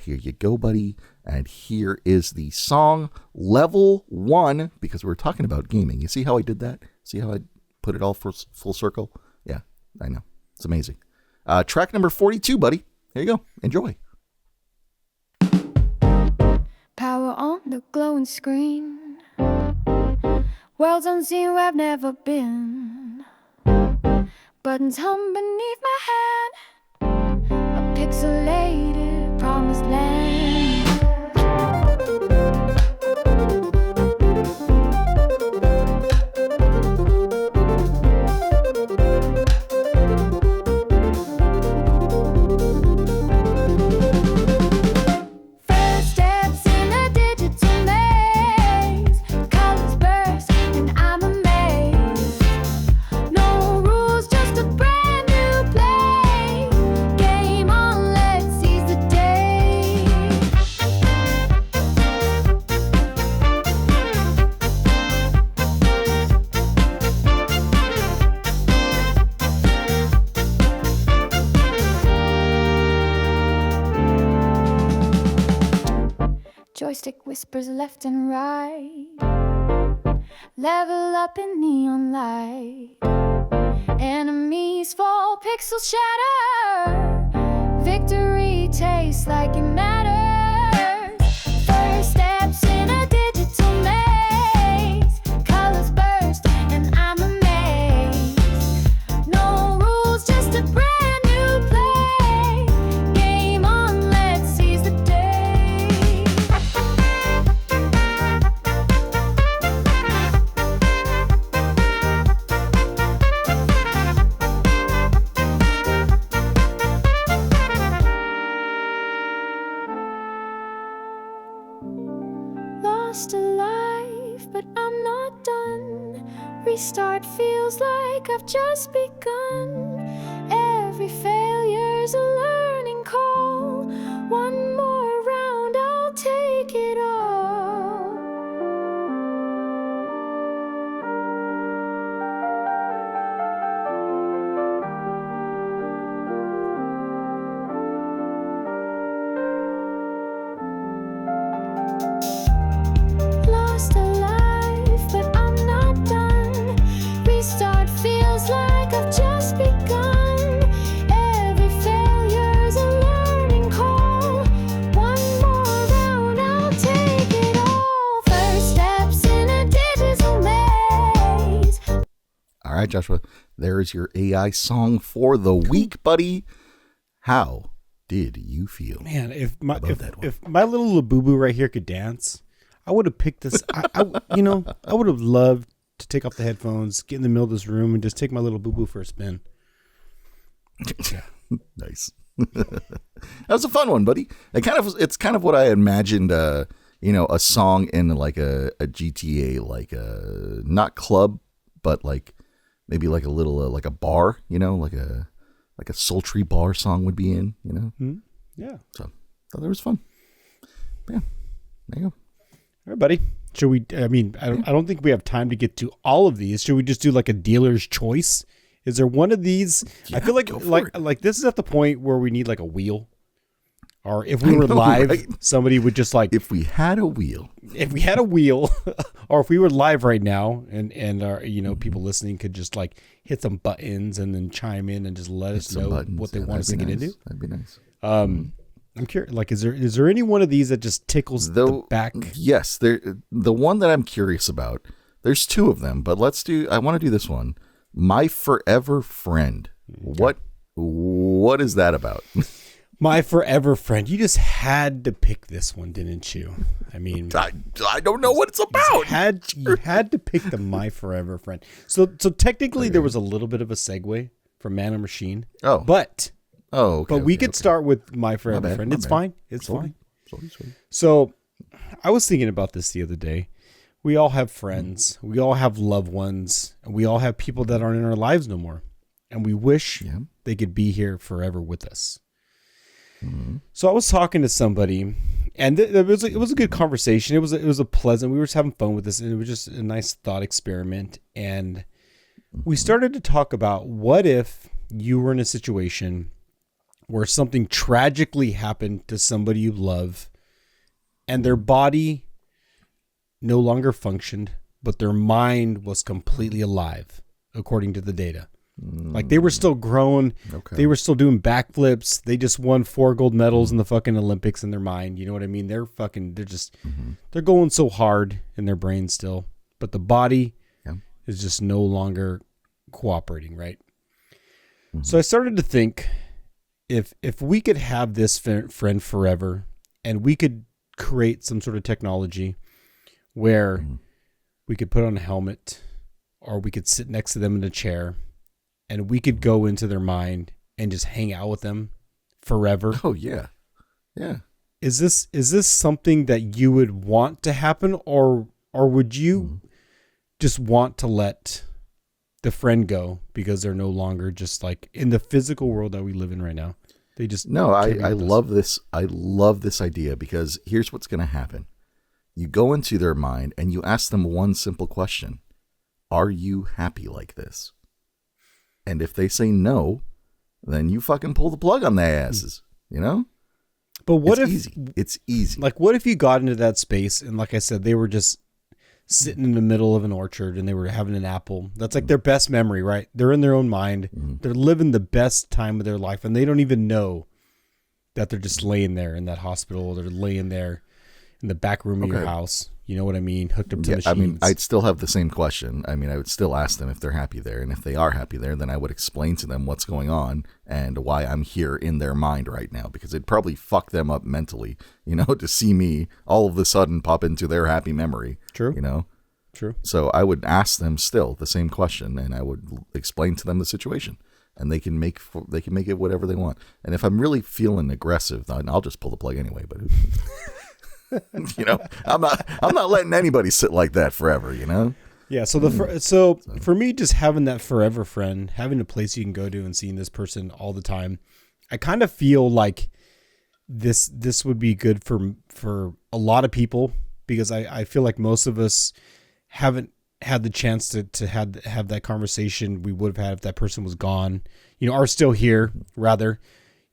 here you go, buddy. And here is the song Level 1, because we're talking about gaming. You see how I did that? See how I put it all full circle? Yeah, I know. It's amazing. Track number 42, buddy. Here you go. Enjoy. Power on the glowing screen. Worlds unseen where I've never been. Buttons hum beneath my hand. A pixelated promised land. Joystick whispers left and right. Level up in neon light. Enemies fall, pixels shatter. Victory tastes like it matters. First steps in a digital maze. Colors burst and I'm amazed. No rules, just a brand new play. Game on, let's seize the day. Lost alive, but I'm not done. Restart feels like I've just begun. Every failure's a learning call. One more round, I'll take it all. Lost alive, but I'm not done. Restart feels like I've just begun. Every failure's a learning call. One more round, I'll take it all. First steps in a digital maze. All right, Joshua. There is your AI song for the week, buddy. How did you feel? Man, if my little Labubu right here could dance, I would have picked this. I would have loved to take off the headphones, get in the middle of this room, and just take my little boo-boo for a spin. Nice. That was a fun one, buddy. It's kind of what I imagined. A song in like a GTA, like a not club, but like maybe like a little like a bar. Like a sultry bar song would be in. Yeah. So thought that was fun. But yeah, there you go. All right, buddy. Should we? I mean, I don't think we have time to get to all of these. Should we just do like a dealer's choice? Is there one of these? Yeah, I feel like this is at the point where we need like a wheel. Or if we were live, right? Somebody would just like if we had a wheel, or if we were live right now, and our people listening could just like hit some buttons and then chime in and just let us know what they want us to get into. That'd be nice. I'm curious. Like, is there any one of these that just tickles the back? Yes, the one that I'm curious about. There's two of them, but I want to do this one. My Forever Friend. Okay. What is that about? My Forever Friend. You just had to pick this one, didn't you? I mean, I don't know what it's about. You had to pick the My Forever Friend. So technically, there was a little bit of a segue from Man or Machine. Oh, but okay, we could start with My Forever Friend. It's fine. It's fine. So I was thinking about this the other day. We all have friends. We all have loved ones. And we all have people that aren't in our lives no more. and we wish Yeah. they could be here forever with us. Mm-hmm. So I was talking to somebody, and it was a good conversation. It was a pleasant. We were just having fun with this, and it was just a nice thought experiment. And we started to talk about, what if you were in a situation where something tragically happened to somebody you love, and their body no longer functioned, but their mind was completely alive, according to the data. Like, they were still growing. Okay. They were still doing backflips. They just won 4 gold medals in the fucking Olympics in their mind. You know what I mean? They're going so hard in their brain still, but the body is just no longer cooperating. Right. So I started to think, if we could have this friend forever, and we could create some sort of technology where we could put on a helmet, or we could sit next to them in a chair, and we could go into their mind and just hang out with them forever. Oh yeah. Yeah. Is this something that you would want to happen, or would you just want to let the friend go because they're no longer just like in the physical world that we live in right now? They just No, I can't be with us. love this. I love this idea, because here's what's going to happen. You go into their mind and you ask them one simple question. Are you happy like this? And if they say no, then you fucking pull the plug on their asses, you know? But what it's if easy. It's easy. Like, what if you got into that space and, like I said, they were just sitting in the middle of an orchard and they were having an apple? That's like their best memory, right? They're in their own mind. They're living the best time of their life, and they don't even know that they're just laying there in that hospital. They're laying there in the back room of your house. You know what I mean? Hooked up to machines. I mean, I'd still have the same question. I mean, I would still ask them if they're happy there. And if they are happy there, then I would explain to them what's going on and why I'm here in their mind right now, because it'd probably fuck them up mentally, you know, to see me all of a sudden pop into their happy memory. True. You know? True. So I would ask them still the same question, and I would explain to them the situation, and they can make it whatever they want. And if I'm really feeling aggressive, then I'll just pull the plug anyway, but you know, I'm not letting anybody sit like that forever, you know? Yeah. So for me, just having that forever friend, having a place you can go to and seeing this person all the time, I kind of feel like this would be good for a lot of people, because I feel like most of us haven't had the chance to have that conversation we would have had if that person was gone, you know, or still here rather.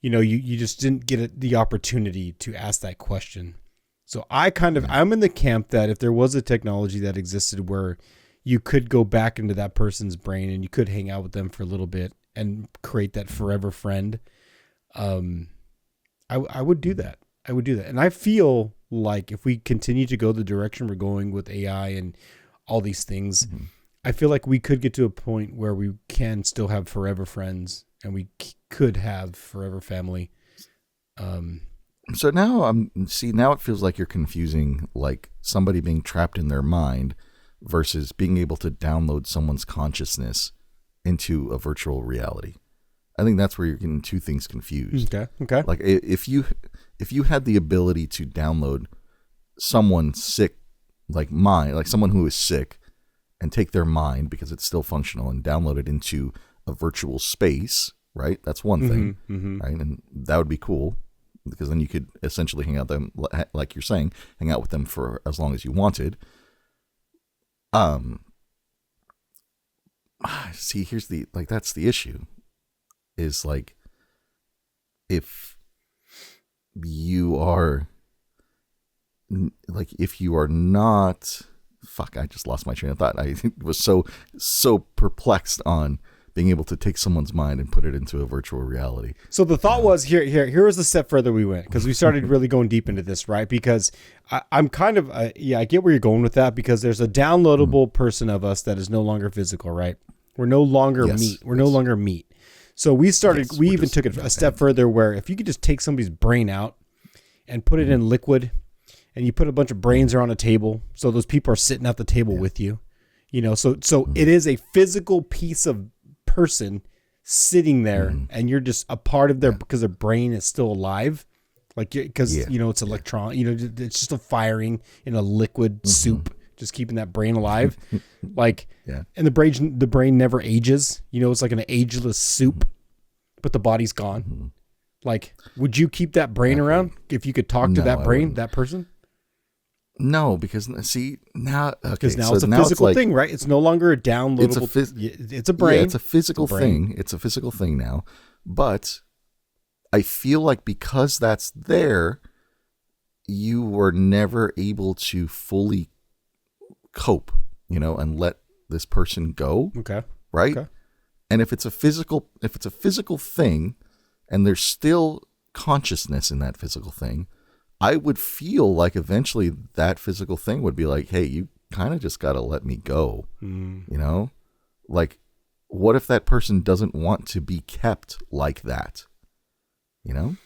You know, you just didn't get the opportunity to ask that question. So I'm in the camp that if there was a technology that existed where you could go back into that person's brain and you could hang out with them for a little bit and create that forever friend, I would do that. I would do that. And I feel like if we continue to go the direction we're going with AI and all these things, I feel like we could get to a point where we can still have forever friends, and we could have forever family. So now now it feels like you're confusing like somebody being trapped in their mind versus being able to download someone's consciousness into a virtual reality. I think that's where you're getting two things confused. Okay. Like if you had the ability to download someone sick, like someone who is sick, and take their mind because it's still functional and download it into a virtual space, right? That's one thing, right? And that would be cool, because then you could essentially hang out them, like you're saying, hang out with them for as long as you wanted. See, here's that's the issue, is like, if you are not, fuck, I just lost my train of thought. I was so perplexed on being able to take someone's mind and put it into a virtual reality. So the thought was here was the step further we went, because we started really going deep into this, right? Because I'm kind of, I get where you're going with that, because there's a downloadable person of us that is no longer physical, right? We're no longer meat. We're no longer meat. So we even took it a step further, where if you could just take somebody's brain out and put it in liquid, and you put a bunch of brains around a table, so those people are sitting at the table with you, you know, so it is a physical piece of person sitting there, and you're just a part of because their brain is still alive, like, because you know, it's electron, you know, it's just a firing in a liquid soup just keeping that brain alive. Like, Yeah. and the brain never ages. You know, it's like an ageless soup, but the body's gone. Like, would you keep that brain around if you could talk to No, that I brain, wouldn't. that person? No, because see now, okay, Because now so it's a now physical like, thing, right? It's no longer a downloadable. It's a brain. Yeah, it's a physical brain. thing. It's a physical thing now. But I feel like because that's there, you were never able to fully cope, you know, and let this person go. Okay. Right. Okay. And if it's a physical thing, and there's still consciousness in that physical thing, I would feel like eventually that physical thing would be like, hey, you kind of just got to let me go. You know, like, what if that person doesn't want to be kept like that? You know?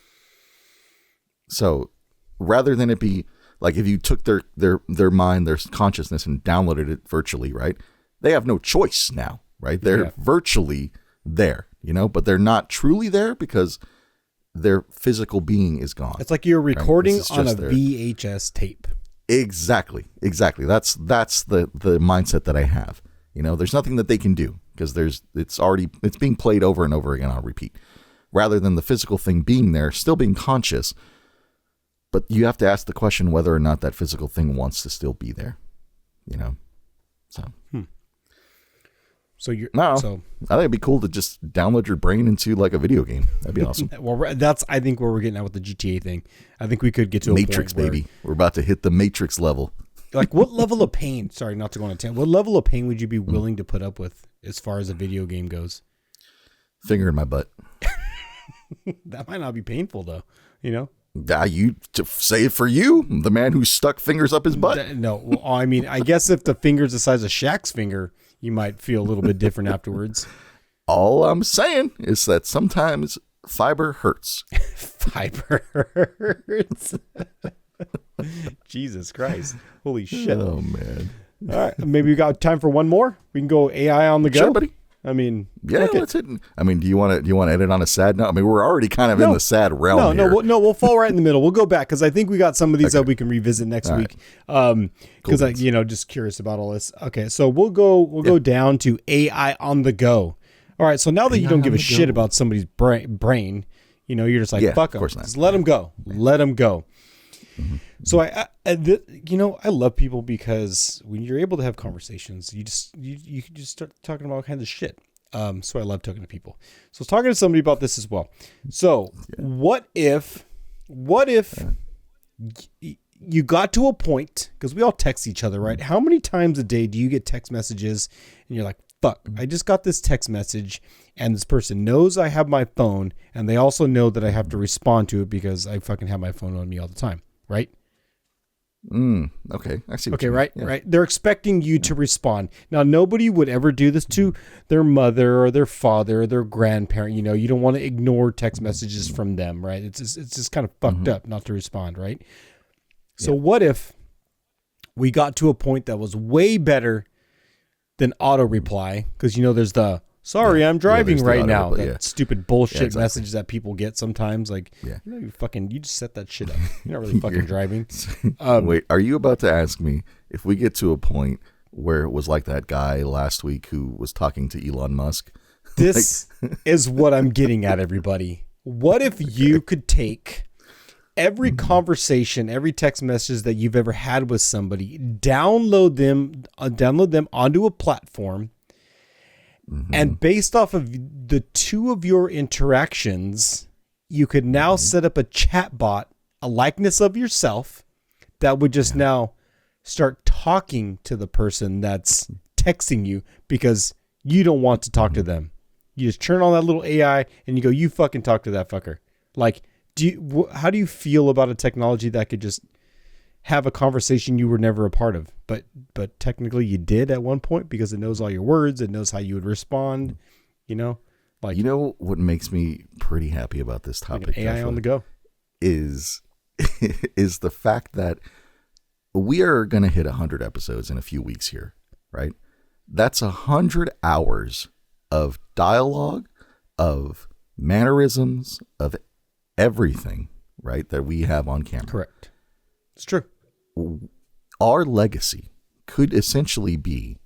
So rather than it be like if you took their mind, their consciousness and downloaded it virtually, right? They have no choice now, right? They're virtually there, you know, but they're not truly there because their physical being is gone. It's like you're recording right? on a VHS tape. Exactly. That's the mindset that I have. You know, there's nothing that they can do because it's being played over and over again on repeat. Rather than the physical thing being there, still being conscious, but you have to ask the question whether or not that physical thing wants to still be there. You know, so. So you're No, so I think it'd be cool to just download your brain into like a video game. That'd be awesome. well. That's I think where we're getting at with the GTA thing. I think we could get to Matrix, a point where, baby. We're about to hit the Matrix level. like, what level of pain? Sorry, not to go on a tangent. What level of pain would you be willing to put up with as far as a video game goes? Finger in my butt. That might not be painful though. You know. You to say it for you, the man who stuck fingers up his butt. No, well, I mean, I guess if the finger's the size of Shaq's finger, you might feel a little bit different afterwards. All I'm saying is that sometimes fiber hurts. Fiber hurts. Jesus Christ. Holy shit. Oh, man. All right. Maybe we got time for one more. We can go AI on the go. Sure, buddy. I mean, Yeah, let's hit. I mean, do you want to edit on a sad note? I mean, we're already kind of in the sad realm here. We'll fall right in the middle. We'll go back because I think we got some of these that we can revisit next week. Because I, just curious about all this. Okay, so we'll go down to AI on the go. All right, so now that you don't give a shit about somebody's brain, you're just like, fuck them. Just let them go. Let them go. Mm-hmm. So I love people because when you're able to have conversations, you can just start talking about all kinds of shit. So I love talking to people. So I was talking to somebody about this as well. So what if you got to a point, because we all text each other, right? How many times a day do you get text messages and you're like, fuck, I just got this text message and this person knows I have my phone and they also know that I have to respond to it because I fucking have my phone on me all the time, right? Okay, I see. Okay, right, yeah. Right. They're expecting you to respond. Now, nobody would ever do this to their mother or their father or their grandparent. You don't want to ignore text messages from them, right? It's just kind of fucked up not to respond, right? So what if we got to a point that was way better than auto reply? Because there's the sorry, I'm driving right now. That stupid bullshit message that people get sometimes. Like, you just set that shit up. You're not really fucking driving. Wait, are you about to ask me if we get to a point where it was like that guy last week who was talking to Elon Musk? This is what I'm getting at, everybody. What if you could take every conversation, every text message that you've ever had with somebody, download them onto a platform, and based off of the two of your interactions, you could now set up a chat bot, a likeness of yourself, that would just now start talking to the person that's texting you because you don't want to talk to them. You just turn on that little AI and you go, you fucking talk to that fucker. Like, how do you feel about a technology that could just have a conversation you were never a part of, but technically you did at one point because it knows all your words, it knows how you would respond, like, what makes me pretty happy about this topic, AI on the go, is the fact that we are going to hit 100 episodes in a few weeks here, right? That's 100 hours of dialogue, of mannerisms, of everything, right, that we have on camera. Correct. It's true. Our legacy could essentially be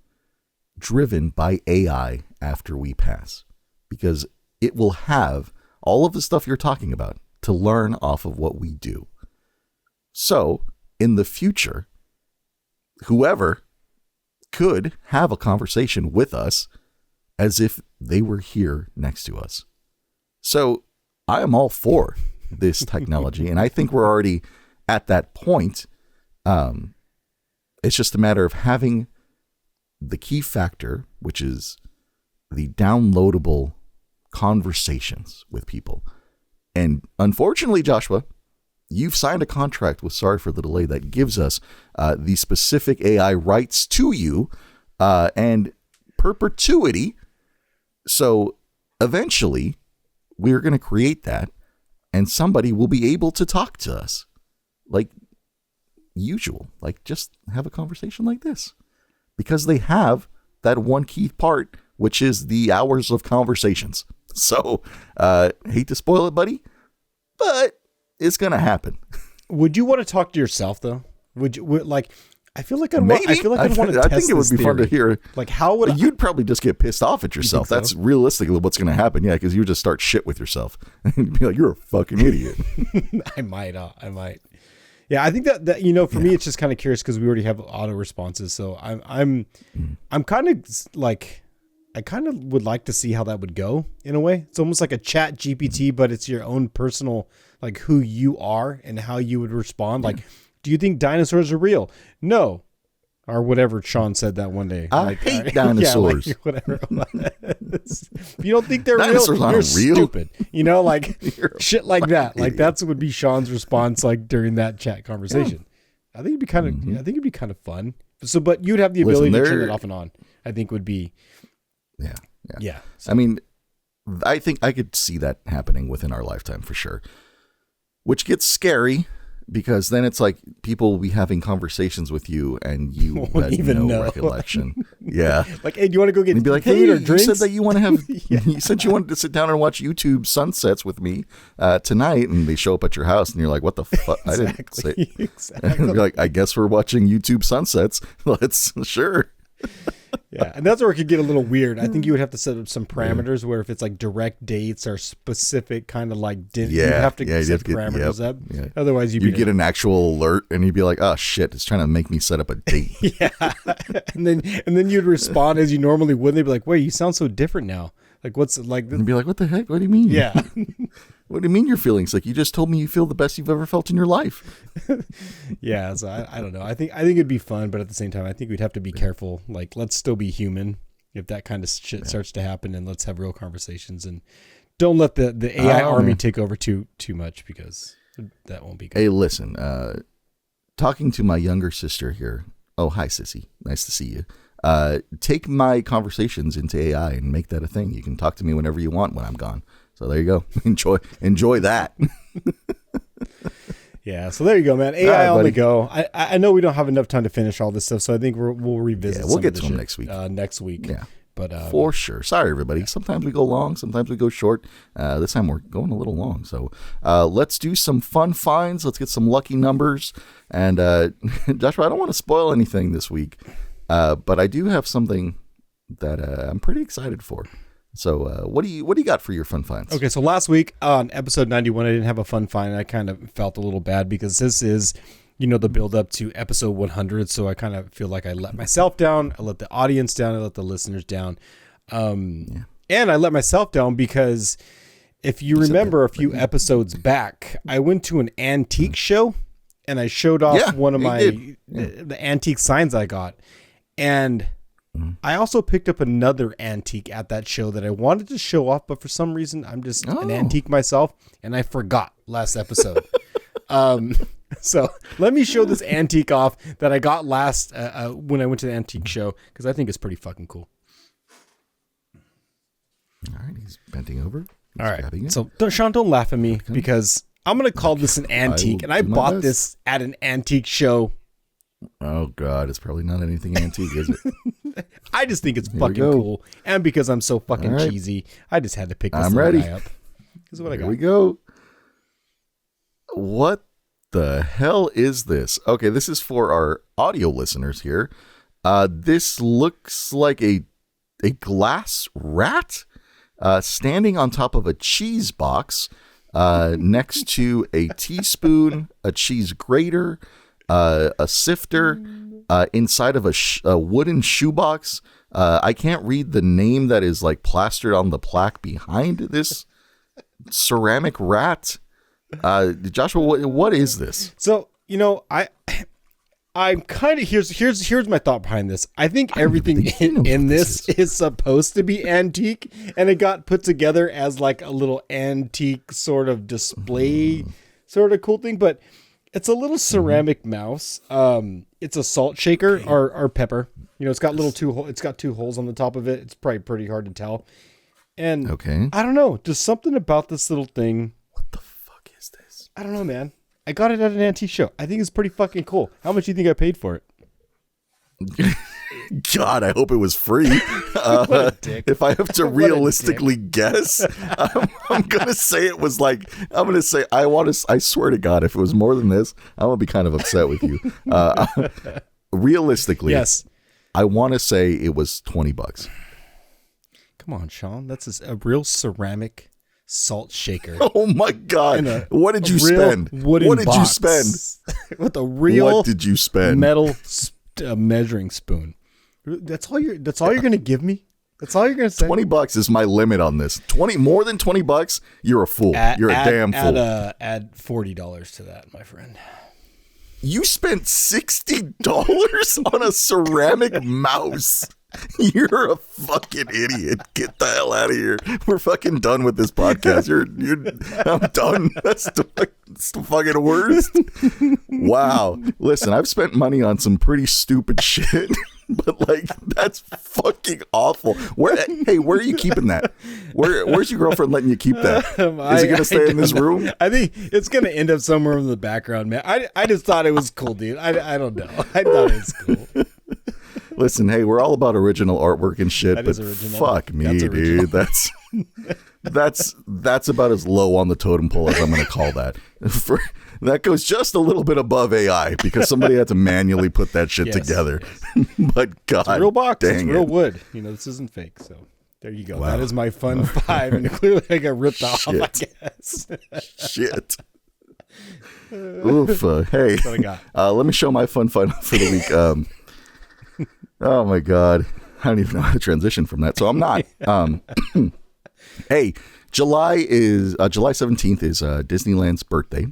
driven by AI after we pass, because it will have all of the stuff you're talking about to learn off of what we do. So in the future, whoever could have a conversation with us as if they were here next to us. So I am all for this technology, and I think we're already at that point. It's just a matter of having the key factor, which is the downloadable conversations with people. And unfortunately, Joshua, you've signed a contract with Sorry for the Delay that gives us the specific AI rights to you and perpetuity. So eventually, we're going to create that, and somebody will be able to talk to us like usual, like just have a conversation like this, because they have that one key part, which is the hours of conversations. So hate to spoil it, buddy, but it's going to happen. Would you want to talk to yourself though? Would you like? I feel like I'd Maybe. I feel like I'd want to test I think it would be fun to hear. Like, how would you'd probably just get pissed off at yourself. so? That's realistically what's going to happen. Yeah, because you would just start shit with yourself and be like, "You're a fucking idiot." I might. Yeah, I think that for me, it's just kind of curious because we already have auto responses. So I'm kind of like, I kind of would like to see how that would go in a way. It's almost like a chat GPT, but it's your own personal, like who you are and how you would respond. Like, do you think dinosaurs are real? No. Or whatever Sean said that one day. I hate dinosaurs. Yeah, like, whatever. If you don't think they're Dinosaurs real, you're aren't real. stupid. Like shit like that. Like that's would be Sean's response like during that chat conversation. Yeah. I think it'd be kind of I think it'd be kind of fun. So but you'd have the ability to turn it off and on. I think would be Yeah. So. I mean, I think I could see that happening within our lifetime for sure. Which gets scary, because then it's like people will be having conversations with you and you won't had even no know. recollection. Yeah. Like, hey, do you want to go get and be like, food hey, or you drinks? said that you want to have, you said you wanted to sit down and watch YouTube sunsets with me tonight. And they show up at your house and you're like, what the fuck? I didn't say. Exactly. And be like, I guess we're watching YouTube sunsets. Let's, sure. Yeah, and that's where it could get a little weird. I think you would have to set up some parameters where if it's like direct dates or specific kind of like you'd have to set parameters up. Yeah. Otherwise, you'd get an actual alert and you'd be like, oh shit, it's trying to make me set up a date. Yeah, and then you'd respond as you normally would. They'd be like, wait, you sound so different now. Like what's like? And be like, what the heck? What do you mean? Yeah. What do you mean your feelings? Like you just told me you feel the best you've ever felt in your life. Yeah, so I don't know. I think it'd be fun, but at the same time, I think we'd have to be careful. Like, let's still be human if that kind of shit starts to happen, and let's have real conversations, and don't let the AI army take over too much, because that won't be good. Hey, listen, talking to my younger sister here. Oh, hi, sissy. Nice to see you. Take my conversations into AI and make that a thing. You can talk to me whenever you want when I'm gone. So there you go. Enjoy that. Yeah, so there you go, man. AI on the go. I know we don't have enough time to finish all this stuff, so I think we'll revisit. Yeah, we'll get to them next week. Next week. Yeah, but for sure. Sorry, everybody. Sometimes we go long, sometimes we go short. This time we're going a little long. So let's do some fun finds. Let's get some lucky numbers. And Joshua, I don't want to spoil anything this week, but I do have something that I'm pretty excited for. So what do you got for your fun finds? Okay, so last week on episode 91, I didn't have a fun find. I kind of felt a little bad because this is, the build up to episode 100. So I kind of feel like I let myself down. I let the audience down. I let the listeners down. And I let myself down because if you remember a few episodes back, I went to an antique show and I showed off one of the antique signs I got. And I also picked up another antique at that show that I wanted to show off, but for some reason I'm just an antique myself and I forgot last episode. So let me show this antique off that I got last when I went to the antique show, because I think it's pretty fucking cool. All right, he's bending over. All right, so Sean, don't laugh at me because I'm going to call this an antique, and I bought this at an antique show. Oh, God, it's probably not anything antique, is it? I just think it's fucking cool. And because I'm so fucking cheesy, I just had to pick this guy up. This is what I got. Here we go. What the hell is this? Okay, this is for our audio listeners here. This looks like a glass rat standing on top of a cheese box next to a teaspoon, a cheese grater, a sifter, inside of a wooden shoebox. I can't read the name that is like plastered on the plaque behind this ceramic rat. Joshua, what is this? So, I'm kind of here's my thought behind this. I think everything in this is supposed to be antique, and it got put together as like a little antique sort of display, sort of cool thing. But it's a little ceramic mouse. It's a salt shaker or pepper. It's got it's got two holes on the top of it. It's probably pretty hard to tell. And I don't know, just something about this little thing. What the fuck is this? I don't know, man. I got it at an antique show. I think it's pretty fucking cool. How much do you think I paid for it? God, I hope it was free. If I have to realistically guess, I'm gonna say it was like, I swear to God, if it was more than this, I'm gonna be kind of upset with you. Realistically, yes, I want to say it was $20. Come on, Sean. That's a real ceramic salt shaker. Oh my God! What did you spend? What did you spend? With a real what did you spend? Metal measuring spoon. That's all you're gonna give me? That's all you're gonna say? $20 is my limit on this. More than $20, you're a fool. You're a damn fool. Add $40 to that, my friend. You spent $60 on a ceramic mouse. You're a fucking idiot. Get the hell out of here. We're fucking done with this podcast. I'm done. That's the fucking worst. Wow. Listen, I've spent money on some pretty stupid shit, but like that's fucking awful. Where are you keeping that? Where's your girlfriend letting you keep that? Is it gonna stay in this room? I think it's gonna end up somewhere in the background, man. I just thought it was cool, dude. I don't know. I thought it was cool. Listen, hey, we're all about original artwork and shit, but fuck me, dude. That's about as low on the totem pole as I'm going to call that. That goes just a little bit above AI because somebody had to manually put that shit together. Yes. But God, it's a real box. Dang it's real wood. This isn't fake. So there you go. Wow. That is my fun 5, and clearly I got ripped off. I guess. Shit. Oof. Hey, that's what I got. Let me show my fun for the week. Oh my God. I don't even know how to transition from that. So I'm not. Hey, July 17th is Disneyland's birthday.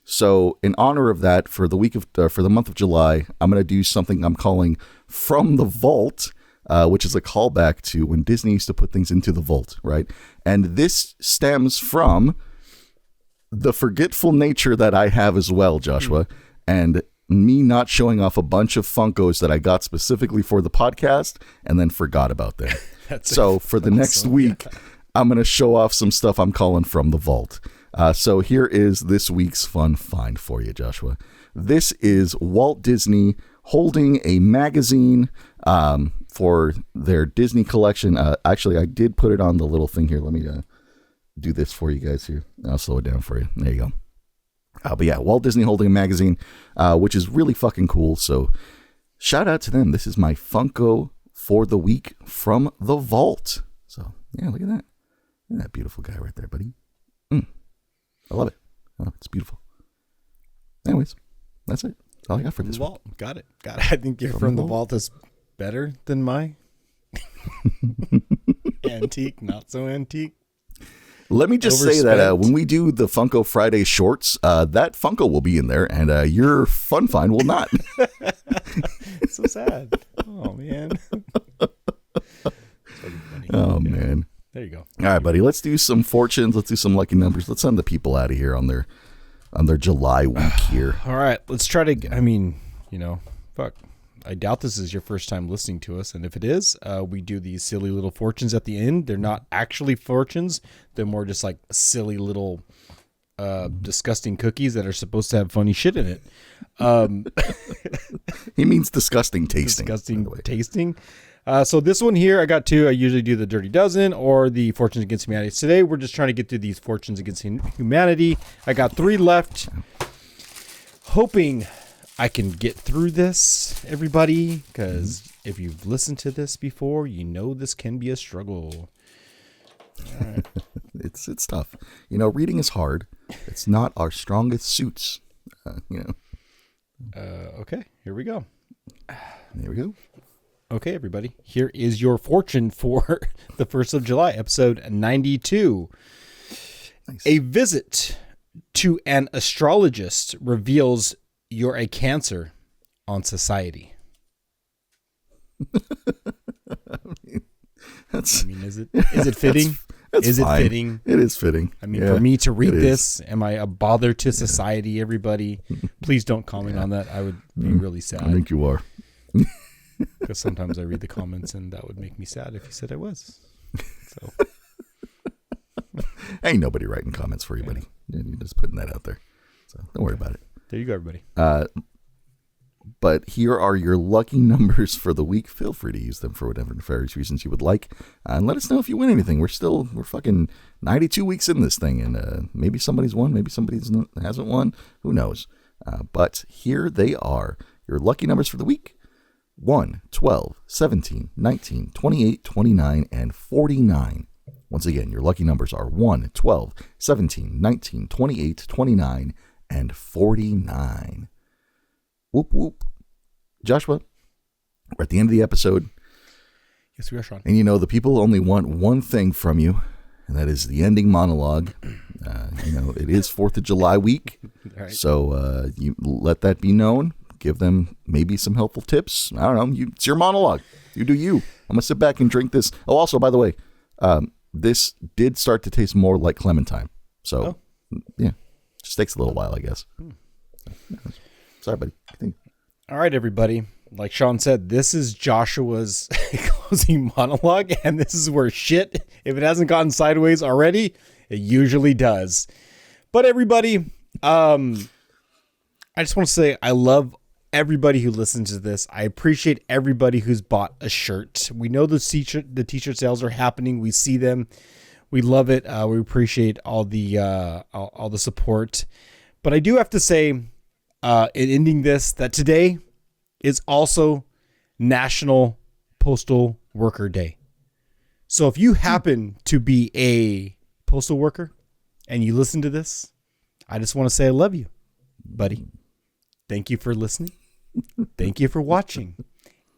So in honor of that, for the month of July, I'm going to do something I'm calling From the Vault, which is a callback to when Disney used to put things into the vault, right? And this stems from the forgetful nature that I have as well, Joshua, and me not showing off a bunch of Funkos that I got specifically for the podcast and then forgot about them. So for the next week, I'm going to show off some stuff I'm calling From the Vault. So here is this week's fun find for you, Joshua. This is Walt Disney holding a magazine for their Disney collection. Actually, I did put it on the little thing here. Let me do this for you guys here. I'll slow it down for you. There you go. But yeah, Walt Disney holding a magazine, which is really fucking cool. So shout out to them. This is my Funko for the week from the vault. So yeah, look at that. Look at that beautiful guy right there, buddy. I love it. Oh, it's beautiful. Anyways, that's it. That's all I got for this vault. Got it. I think your From the Vault is better than my antique, not so antique. Let me just say that when we do the Funko Friday shorts, that Funko will be in there, and your fun find will not. So sad. Oh, man. Oh, man. There you go. All right, buddy. Let's do some fortunes. Let's do some lucky numbers. Let's send the people out of here on their July week here. All right. Let's try to, fuck. I doubt this is your first time listening to us, and if it is, we do these silly little fortunes at the end. They're not actually fortunes. They're more just like silly little disgusting cookies that are supposed to have funny shit in it. He means disgusting tasting. Disgusting tasting. So this one here, I got 2. I usually do the Dirty Dozen or the Fortunes Against Humanity. Today, we're just trying to get through these Fortunes Against Humanity. I got 3 left, hoping I can get through this, everybody, because if you've listened to this before, you know this can be a struggle. All right. It's tough. You know, reading is hard. It's not our strongest suits. Okay, here we go. There we go. Okay, everybody. Here is your fortune for the 1st of July, episode 92. Nice. A visit to an astrologist reveals you're a Cancer on society. Is it fitting? Is it fine. fitting? It is fitting. For me to read this, am I a bother to society, everybody? Please don't comment on that. I would be really sad. I think you are. Because sometimes I read the comments and that would make me sad if you said I was. So Ain't nobody writing comments for you, buddy. You're just putting that out there. So don't worry about it. there you go, everybody. But here are your lucky numbers for the week. Feel free to use them for whatever nefarious reasons you would like. And let us know if you win anything. We're fucking 92 weeks in this thing. And maybe somebody's won. Maybe somebody hasn't won. Who knows? But here they are. Your lucky numbers for the week. 1, 12, 17, 19, 28, 29, and 49. Once again, your lucky numbers are 1, 12, 17, 19, 28, 29, and 49. Whoop, whoop. Joshua, we're at the end of the episode. Yes, we are, Sean. And you know, the people only want one thing from you, and that is the ending monologue. It is 4th of July week. Right. So you let that be known. Give them maybe some helpful tips. I don't know. It's your monologue. You do you. I'm going to sit back and drink this. Oh, also, by the way, this did start to taste more like clementine. So, yeah, just takes a little while, I guess. Sorry, buddy. Continue. All right, everybody. Like Sean said, this is Joshua's closing monologue, and this is where shit, if it hasn't gotten sideways already, it usually does. But everybody, I just want to say I love everybody who listens to this. I appreciate everybody who's bought a shirt. We know the t-shirt sales are happening. We see them. We love it. We appreciate all the support. But I do have to say, in ending this, that today is also National Postal Worker Day. So if you happen to be a postal worker and you listen to this, I just want to say I love you, buddy. Thank you for listening. Thank you for watching.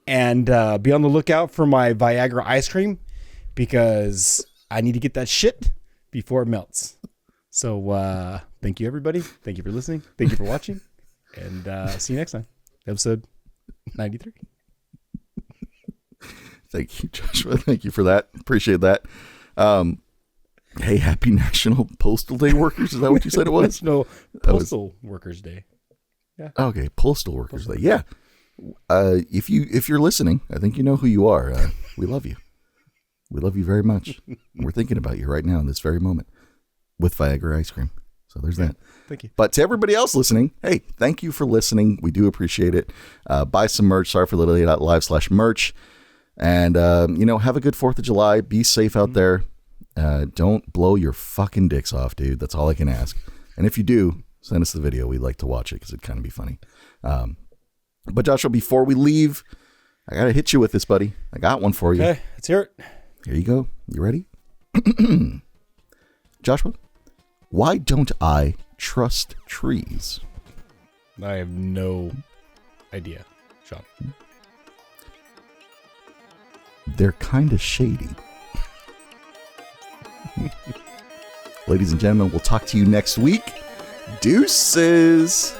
And be on the lookout for my Viagra ice cream because I need to get that shit before it melts. So thank you, everybody. Thank you for listening. Thank you for watching. And see you next time. Episode 93. Thank you, Joshua. Thank you for that. Appreciate that. Hey, happy National Postal Day Workers. Is that what you said it was? No, Postal Workers Day. Yeah. Okay, Postal Workers Day. Yeah. If you're listening, I think you know who you are. We love you. We love you very much. We're thinking about you right now in this very moment with Viagra ice cream. So there's that. Thank you. But to everybody else listening, hey, thank you for listening. We do appreciate it. Buy some merch. sorryforthelittle.live/merch. And, have a good 4th of July. Be safe out there. Don't blow your fucking dicks off, dude. That's all I can ask. And if you do, send us the video. We'd like to watch it because it'd kind of be funny. But Joshua, before we leave, I got to hit you with this, buddy. I got one for you. Okay, let's hear it. Here you go. You ready? Joshua, why don't I trust trees? I have no idea, Sean. They're kind of shady. Ladies and gentlemen, we'll talk to you next week. Deuces.